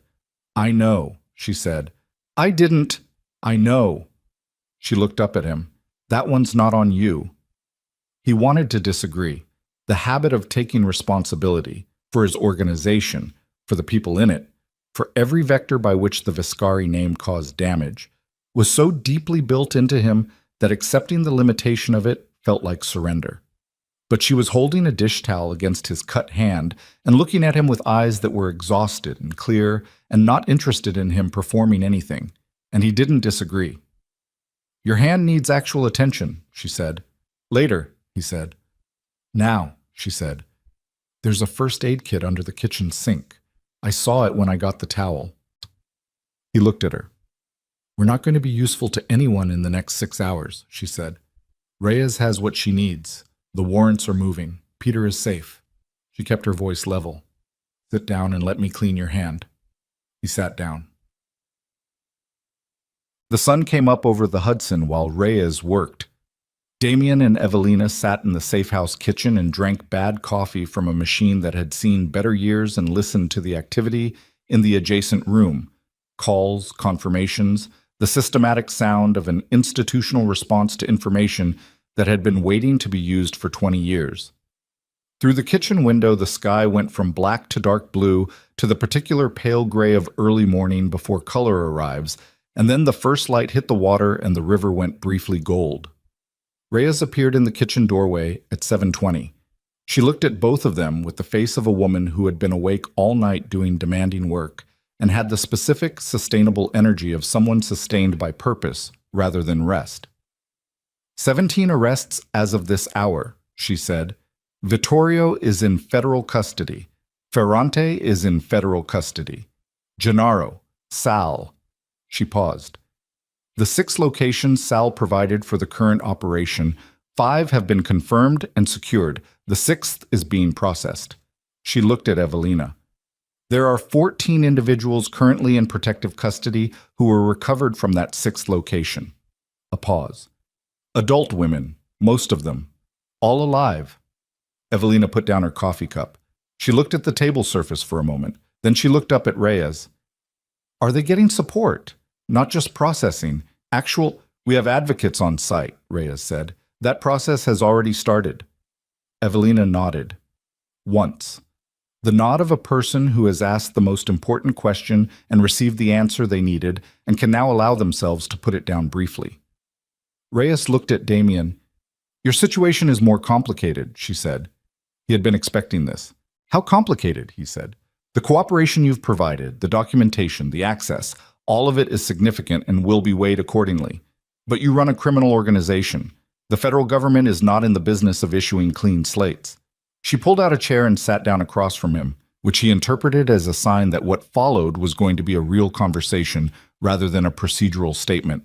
"I know," she said. "I didn't. I know." She looked up at him. "That one's not on you." He wanted to disagree. The habit of taking responsibility for his organization, for the people in it, for every vector by which the Viscari name caused damage, was so deeply built into him that accepting the limitation of it felt like surrender. But she was holding a dish towel against his cut hand and looking at him with eyes that were exhausted and clear and not interested in him performing anything, and he didn't disagree. "Your hand needs actual attention," she said. "Later," he said. "Now," she said. "There's a first aid kit under the kitchen sink. I saw it when I got the towel." He looked at her. "We're not going to be useful to anyone in the next 6 hours," she said. "Reyes has what she needs. The warrants are moving. Peter is safe." She kept her voice level. Sit down and let me clean your hand. He sat down. The sun came up over the Hudson while Reyes worked. Damien and Evelina sat in the safe house kitchen and drank bad coffee from a machine that had seen better years and listened to the activity in the adjacent room. Calls, confirmations, the systematic sound of an institutional response to information that had been waiting to be used for 20 years. Through the kitchen window, the sky went from black to dark blue to the particular pale gray of early morning before color arrives, and then the first light hit the water and the river went briefly gold. Reyes appeared in the kitchen doorway at 7:20. She looked at both of them with the face of a woman who had been awake all night doing demanding work and had the specific, sustainable energy of someone sustained by purpose rather than rest. 17 arrests as of this hour, she said. Vittorio is in federal custody. Ferrante is in federal custody. Gennaro, Sal. She paused. The 6 locations Sal provided for the current operation, 5 have been confirmed and secured. The 6th is being processed. She looked at Evelina. There are 14 individuals currently in protective custody who were recovered from that 6th location. A pause. Adult women, most of them. All alive. Evelina put down her coffee cup. She looked at the table surface for a moment. Then she looked up at Reyes. Are they getting support? Not just processing. We have advocates on site, Reyes said. That process has already started. Evelina nodded. Once. The nod of a person who has asked the most important question and received the answer they needed and can now allow themselves to put it down briefly. Reyes looked at Damien. Your situation is more complicated, she said. He had been expecting this. How complicated, he said. The cooperation you've provided, the documentation, the access, all of it is significant and will be weighed accordingly. But you run a criminal organization. The federal government is not in the business of issuing clean slates. She pulled out a chair and sat down across from him, which he interpreted as a sign that what followed was going to be a real conversation rather than a procedural statement.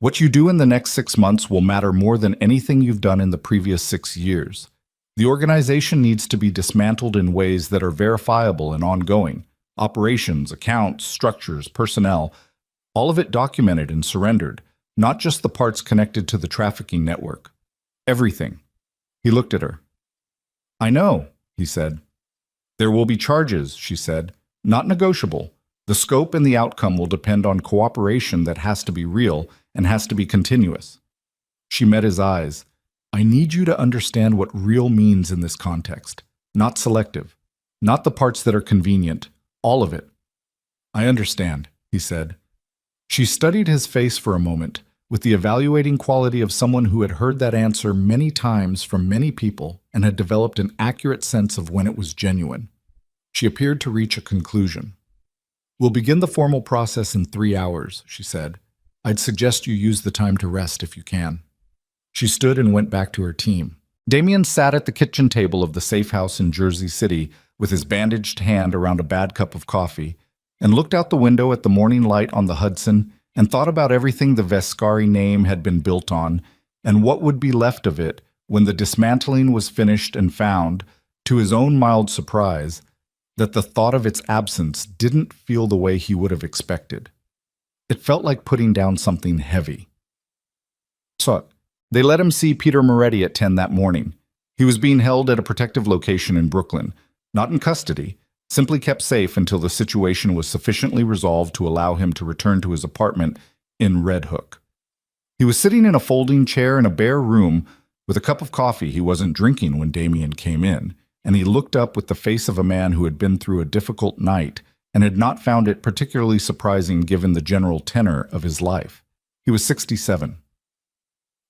What you do in the next 6 months will matter more than anything you've done in the previous 6 years. The organization needs to be dismantled in ways that are verifiable and ongoing. Operations, accounts, structures, personnel, all of it documented and surrendered, not just the parts connected to the trafficking network. Everything. He looked at her. I know, he said. There will be charges, she said, not negotiable. The scope and the outcome will depend on cooperation that has to be real and has to be continuous. She met his eyes. I need you to understand what real means in this context, not selective, not the parts that are convenient, all of it. I understand, he said. She studied his face for a moment, with the evaluating quality of someone who had heard that answer many times from many people and had developed an accurate sense of when it was genuine. She appeared to reach a conclusion. We'll begin the formal process in 3 hours, she said. I'd suggest you use the time to rest if you can. She stood and went back to her team. Damien sat at the kitchen table of the safe house in Jersey City with his bandaged hand around a bad cup of coffee and looked out the window at the morning light on the Hudson and thought about everything the Vescari name had been built on and what would be left of it when the dismantling was finished and found, to his own mild surprise, that the thought of its absence didn't feel the way he would have expected. It felt like putting down something heavy. So, they let him see Peter Moretti at 10 that morning. He was being held at a protective location in Brooklyn, not in custody, simply kept safe until the situation was sufficiently resolved to allow him to return to his apartment in Red Hook. He was sitting in a folding chair in a bare room with a cup of coffee he wasn't drinking when Damien came in, and he looked up with the face of a man who had been through a difficult night and had not found it particularly surprising given the general tenor of his life. He was 67.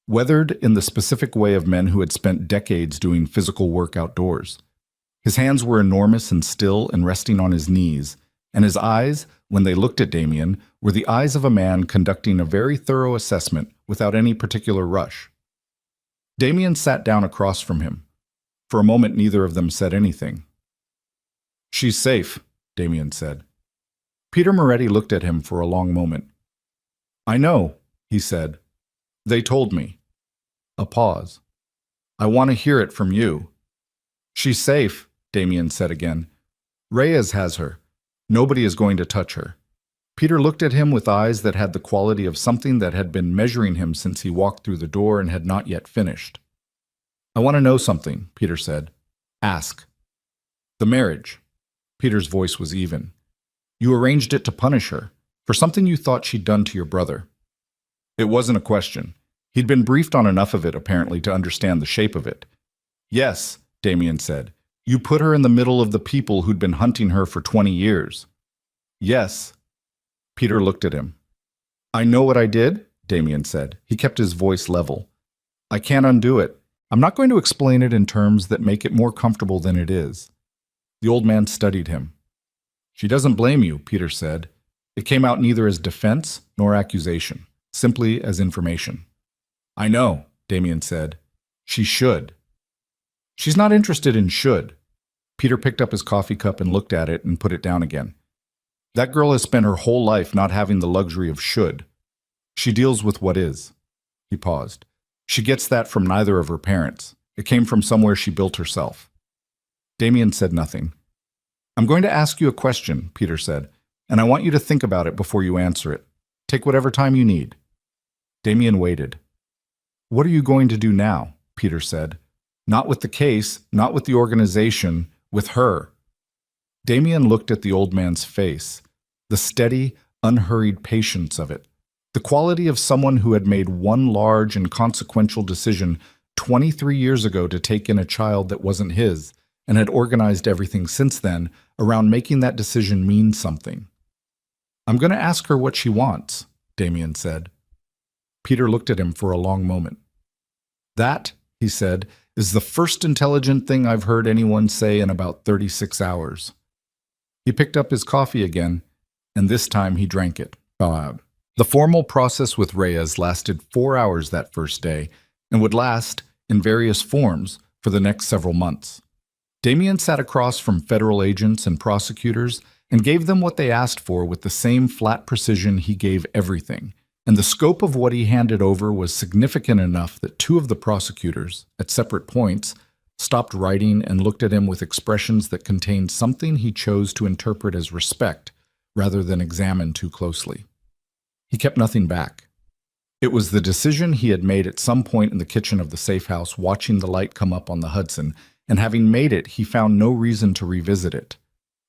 Weathered in the specific way of men who had spent decades doing physical work outdoors. His hands were enormous and still and resting on his knees, and his eyes, when they looked at Damien, were the eyes of a man conducting a very thorough assessment without any particular rush. Damien sat down across from him. For a moment, neither of them said anything. She's safe, Damien said. Peter Moretti looked at him for a long moment. I know, he said. They told me. A pause. I want to hear it from you. She's safe, Damien said again. Reyes has her. Nobody is going to touch her. Peter looked at him with eyes that had the quality of something that had been measuring him since he walked through the door and had not yet finished. I want to know something, Peter said. Ask. The marriage. Peter's voice was even. You arranged it to punish her, for something you thought she'd done to your brother. It wasn't a question. He'd been briefed on enough of it, apparently, to understand the shape of it. Yes, Damien said. You put her in the middle of the people who'd been hunting her for 20 years. Yes. Peter looked at him. I know what I did, Damien said. He kept his voice level. I can't undo it. I'm not going to explain it in terms that make it more comfortable than it is. The old man studied him. She doesn't blame you, Peter said. It came out neither as defense nor accusation, simply as information. I know, Damien said. She should. She's not interested in should. Peter picked up his coffee cup and looked at it and put it down again. That girl has spent her whole life not having the luxury of should. She deals with what is. He paused. She gets that from neither of her parents. It came from somewhere she built herself. Damien said nothing. I'm going to ask you a question, Peter said, and I want you to think about it before you answer it. Take whatever time you need. Damien waited. What are you going to do now? Peter said. Not with the case, not with the organization, with her. Damien looked at the old man's face, the steady, unhurried patience of it, the quality of someone who had made one large and consequential decision 23 years ago to take in a child that wasn't his, and had organized everything since then around making that decision mean something. I'm going to ask her what she wants, Damien said. Peter looked at him for a long moment. That, he said, is the first intelligent thing I've heard anyone say in about 36 hours. He picked up his coffee again, and this time he drank it. The formal process with Reyes lasted 4 hours that first day, and would last, in various forms, for the next several months. Damien sat across from federal agents and prosecutors and gave them what they asked for with the same flat precision he gave everything, and the scope of what he handed over was significant enough that two of the prosecutors, at separate points, stopped writing and looked at him with expressions that contained something he chose to interpret as respect rather than examine too closely. He kept nothing back. It was the decision he had made at some point in the kitchen of the safe house watching the light come up on the Hudson, and having made it, he found no reason to revisit it.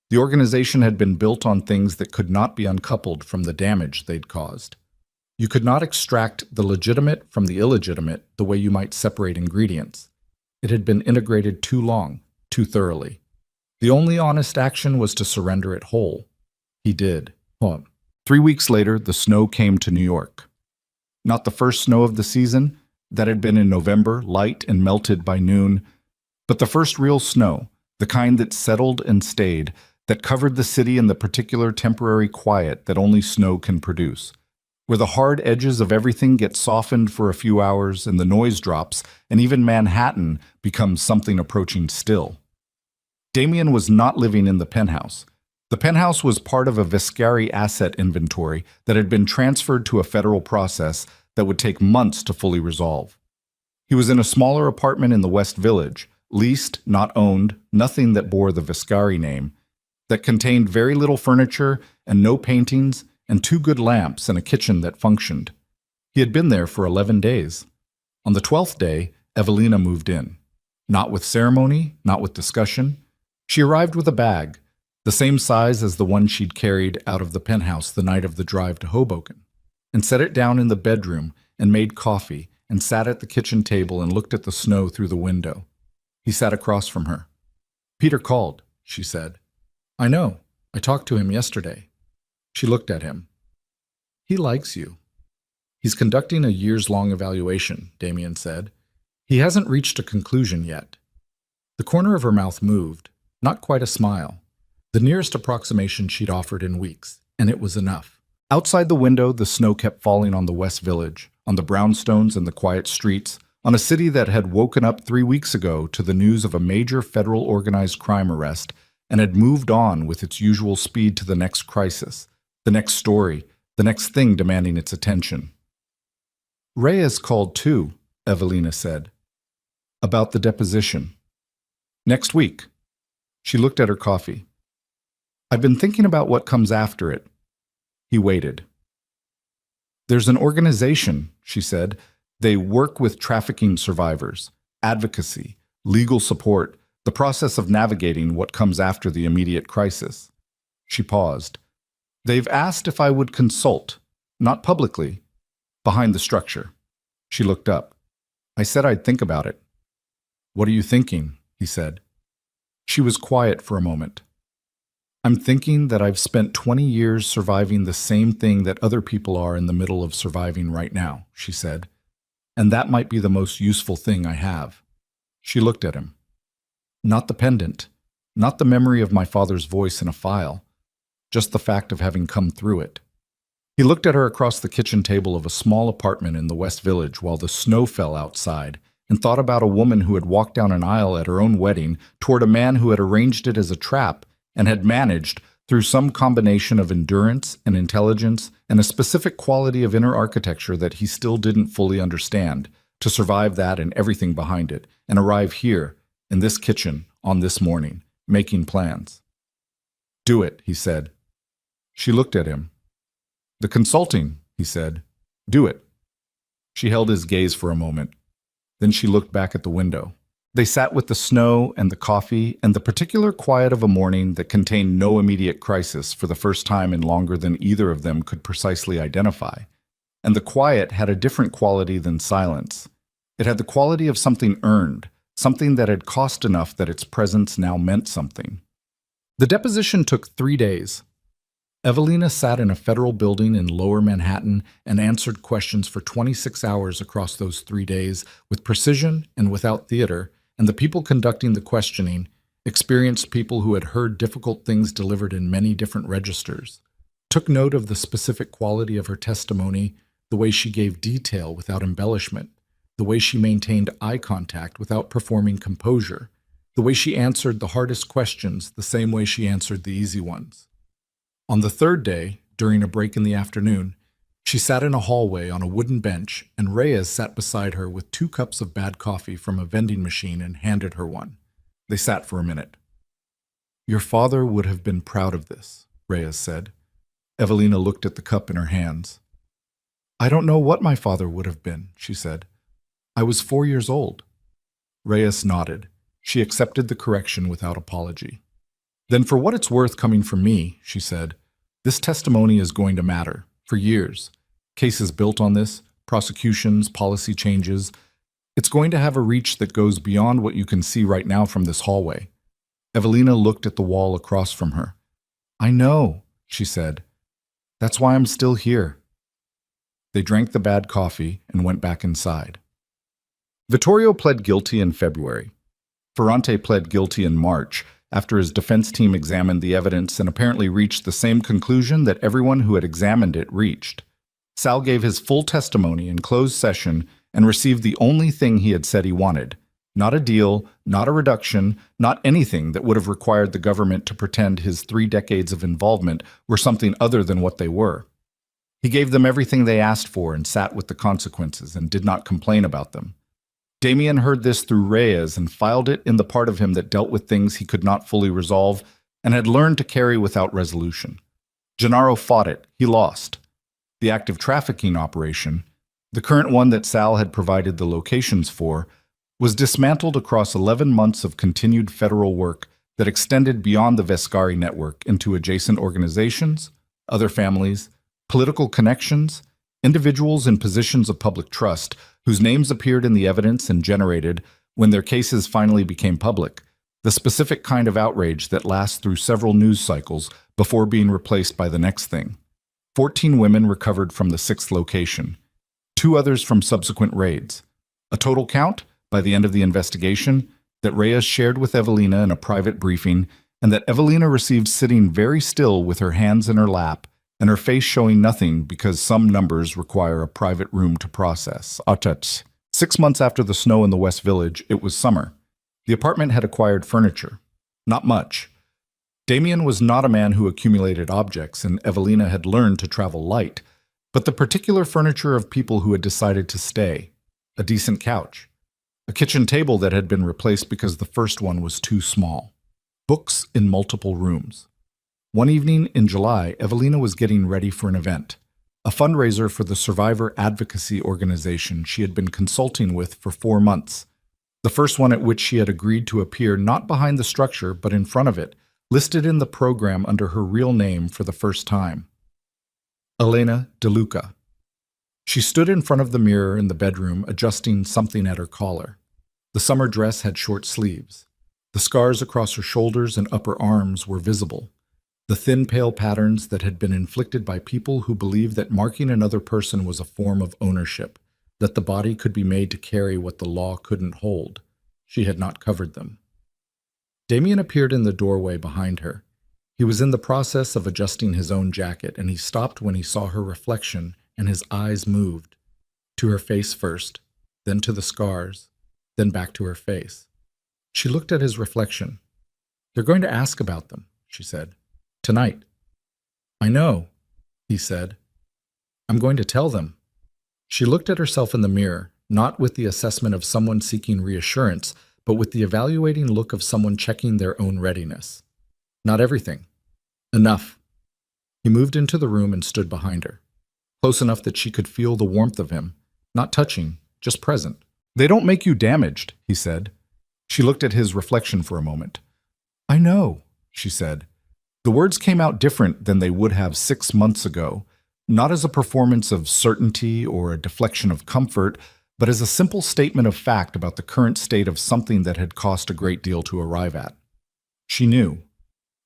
The organization had been built on things that could not be uncoupled from the damage they'd caused. You could not extract the legitimate from the illegitimate the way you might separate ingredients. It had been integrated too long, too thoroughly. The only honest action was to surrender it whole. He did. 3 weeks later, the snow came to New York. Not the first snow of the season, that had been in November, light and melted by noon, but the first real snow, the kind that settled and stayed, that covered the city in the particular temporary quiet that only snow can produce, where the hard edges of everything get softened for a few hours and the noise drops, and even Manhattan becomes something approaching still. Damien was not living in the penthouse. The penthouse was part of a Viscari asset inventory that had been transferred to a federal process that would take months to fully resolve. He was in a smaller apartment in the West Village, leased, not owned, nothing that bore the Viscari name, that contained very little furniture and no paintings and 2 good lamps and a kitchen that functioned. He had been there for 11 days. On the 12th day, Evelina moved in. Not with ceremony, not with discussion. She arrived with a bag, the same size as the one she'd carried out of the penthouse the night of the drive to Hoboken, and set it down in the bedroom and made coffee and sat at the kitchen table and looked at the snow through the window. He sat across from her. Peter called, she said. I know. I talked to him yesterday. She looked at him. He likes you. He's conducting a years-long evaluation, Damien said. He hasn't reached a conclusion yet. The corner of her mouth moved, not quite a smile, the nearest approximation she'd offered in weeks, and it was enough. Outside the window, the snow kept falling on the West Village, on the brownstones and the quiet streets, on a city that had woken up 3 weeks ago to the news of a major federal organized crime arrest and had moved on with its usual speed to the next crisis, the next story, the next thing demanding its attention. Reyes called too, Evelina said. About the deposition. Next week. She looked at her coffee. I've been thinking about what comes after it. He waited. There's an organization, she said. They work with trafficking survivors, advocacy, legal support, the process of navigating what comes after the immediate crisis. She paused. They've asked if I would consult, not publicly, behind the structure. She looked up. I said I'd think about it. What are you thinking? He said. She was quiet for a moment. I'm thinking that I've spent 20 years surviving the same thing that other people are in the middle of surviving right now, she said. And that might be the most useful thing I have. She looked at him. Not the pendant, not the memory of my father's voice in a file, just the fact of having come through it. He looked at her across the kitchen table of a small apartment in the West Village while the snow fell outside, and thought about a woman who had walked down an aisle at her own wedding toward a man who had arranged it as a trap and had managed, through some combination of endurance and intelligence and a specific quality of inner architecture that he still didn't fully understand, to survive that and everything behind it, and arrive here, in this kitchen, on this morning, making plans. Do it, he said. She looked at him. The consulting, he said. Do it. She held his gaze for a moment. Then she looked back at the window. They sat with the snow and the coffee and the particular quiet of a morning that contained no immediate crisis for the first time in longer than either of them could precisely identify. And the quiet had a different quality than silence. It had the quality of something earned, something that had cost enough that its presence now meant something. The deposition took 3 days. Evelina sat in a federal building in Lower Manhattan and answered questions for 26 hours across those 3 days with precision and without theater, and the people conducting the questioning, experienced people who had heard difficult things delivered in many different registers, took note of the specific quality of her testimony, the way she gave detail without embellishment, the way she maintained eye contact without performing composure, the way she answered the hardest questions the same way she answered the easy ones. On the 3rd day, during a break in the afternoon, she sat in a hallway on a wooden bench, and Reyes sat beside her with 2 cups of bad coffee from a vending machine and handed her one. They sat for a minute. Your father would have been proud of this, Reyes said. Evelina looked at the cup in her hands. I don't know what my father would have been, she said. I was 4 years old. Reyes nodded. She accepted the correction without apology. Then for what it's worth coming from me, she said, this testimony is going to matter, for years. Cases built on this, prosecutions, policy changes. It's going to have a reach that goes beyond what you can see right now from this hallway. Evelina looked at the wall across from her. I know, she said. That's why I'm still here. They drank the bad coffee and went back inside. Vittorio pled guilty in February. Ferrante pled guilty in March, after his defense team examined the evidence and apparently reached the same conclusion that everyone who had examined it reached. Sal gave his full testimony in closed session and received the only thing he had said he wanted. Not a deal, not a reduction, not anything that would have required the government to pretend his 3 decades of involvement were something other than what they were. He gave them everything they asked for and sat with the consequences and did not complain about them. Damien heard this through Reyes and filed it in the part of him that dealt with things he could not fully resolve and had learned to carry without resolution. Gennaro fought it. He lost. The active trafficking operation, the current one that Sal had provided the locations for, was dismantled across 11 months of continued federal work that extended beyond the Vescari network into adjacent organizations, other families, political connections, individuals in positions of public trust whose names appeared in the evidence and generated, when their cases finally became public, the specific kind of outrage that lasts through several news cycles before being replaced by the next thing. 14 women recovered from the 6th location, 2 others from subsequent raids. A total count, by the end of the investigation, that Reyes shared with Evelina in a private briefing, and that Evelina received sitting very still with her hands in her lap and her face showing nothing because some numbers require a private room to process. 6 months after the snow in the West Village, it was summer. The apartment had acquired furniture. Not much. Damien was not a man who accumulated objects, and Evelina had learned to travel light, but the particular furniture of people who had decided to stay. A decent couch. A kitchen table that had been replaced because the first one was too small. books in multiple rooms. One evening in July, Evelina was getting ready for an event, a fundraiser for the survivor advocacy organization she had been consulting with for 4 months, the first one at which she had agreed to appear not behind the structure but in front of it, listed in the program under her real name for the first time. Elena DeLuca. She stood in front of the mirror in the bedroom, adjusting something at her collar. The summer dress had short sleeves. The scars across her shoulders and upper arms were visible, the thin, pale patterns that had been inflicted by people who believed that marking another person was a form of ownership, that the body could be made to carry what the law couldn't hold. She had not covered them. Damien appeared in the doorway behind her. He was in the process of adjusting his own jacket, and he stopped when he saw her reflection, and his eyes moved. To her face first, then to the scars, then back to her face. She looked at his reflection. "They're going to ask about them," she said. "Tonight." "I know," he said. "I'm going to tell them." She looked at herself in the mirror, not with the assessment of someone seeking reassurance, but with the evaluating look of someone checking their own readiness. "Not everything. Enough." He moved into the room and stood behind her, close enough that she could feel the warmth of him, not touching, just present. "They don't make you damaged," he said. She looked at his reflection for a moment. "I know," she said. The words came out different than they would have 6 months ago, not as a performance of certainty or a deflection of comfort, but as a simple statement of fact about the current state of something that had cost a great deal to arrive at. She knew.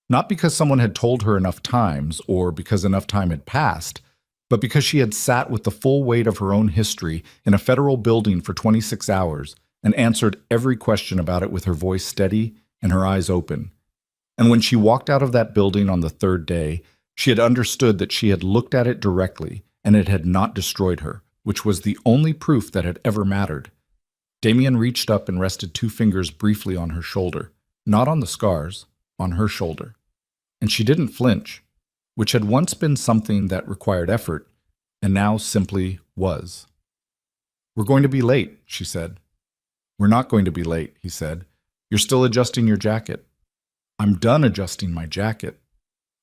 Not because someone had told her enough times or because enough time had passed, but because she had sat with the full weight of her own history in a federal building for 26 hours and answered every question about it with her voice steady and her eyes open. And when she walked out of that building on the 3rd day, she had understood that she had looked at it directly and it had not destroyed her, which was the only proof that had ever mattered. Damien reached up and rested 2 fingers briefly on her shoulder, not on the scars, on her shoulder. And she didn't flinch, which had once been something that required effort, and now simply was. "We're going to be late," she said. "We're not going to be late," he said. "You're still adjusting your jacket." "I'm done adjusting my jacket."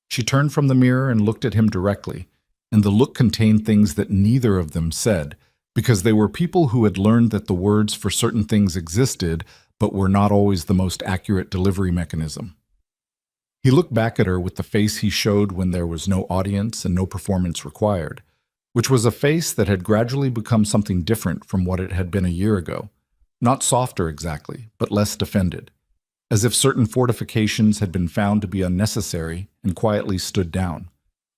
She turned from the mirror and looked at him directly, and the look contained things that neither of them said, because they were people who had learned that the words for certain things existed, but were not always the most accurate delivery mechanism. He looked back at her with the face he showed when there was no audience and no performance required, which was a face that had gradually become something different from what it had been a year ago. Not softer exactly, but less defended, as if certain fortifications had been found to be unnecessary and quietly stood down.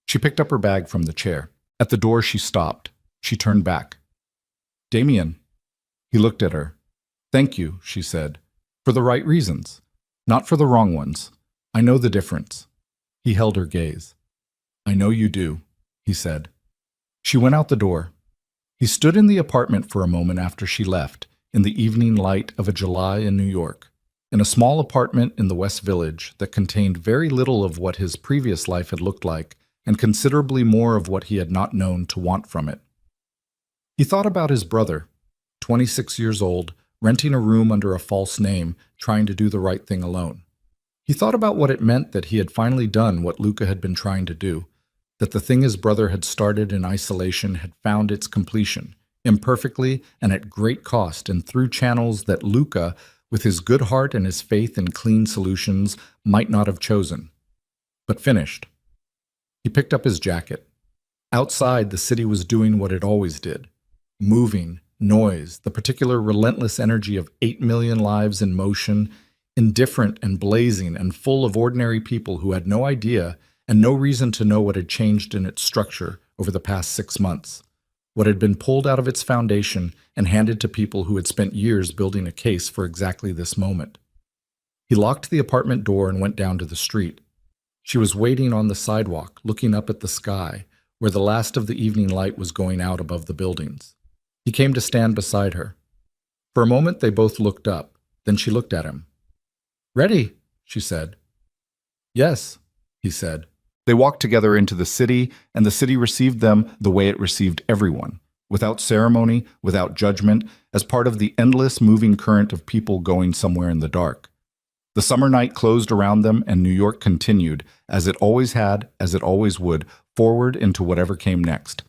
She picked up her bag from the chair. At the door she stopped. She turned back. "Damien." He looked at her. "Thank you," she said, "for the right reasons, not for the wrong ones. I know the difference." He held her gaze. "I know you do," he said. She went out the door. He stood in the apartment for a moment after she left, in the evening light of a July in New York, in a small apartment in the West Village that contained very little of what his previous life had looked like and considerably more of what he had not known to want from it. He thought about his brother, 26 years old, renting a room under a false name, trying to do the right thing alone. He thought about what it meant that he had finally done what Luca had been trying to do, that the thing his brother had started in isolation had found its completion, imperfectly and at great cost and through channels that Luca, with his good heart and his faith in clean solutions, might not have chosen, but finished. He picked up his jacket. Outside, the city was doing what it always did. Moving, noise, the particular relentless energy of 8 million lives in motion, indifferent and blazing and full of ordinary people who had no idea and no reason to know what had changed in its structure over the past 6 months, what had been pulled out of its foundation and handed to people who had spent years building a case for exactly this moment. He locked the apartment door and went down to the street. She was waiting on the sidewalk, looking up at the sky, where the last of the evening light was going out above the buildings. He came to stand beside her. For a moment they both looked up, then she looked at him. "Ready?" she said. "Yes," he said. They walked together into the city, and the city received them the way it received everyone, without ceremony, without judgment, as part of the endless moving current of people going somewhere in the dark. The summer night closed around them, and New York continued, as it always had, as it always would, forward into whatever came next.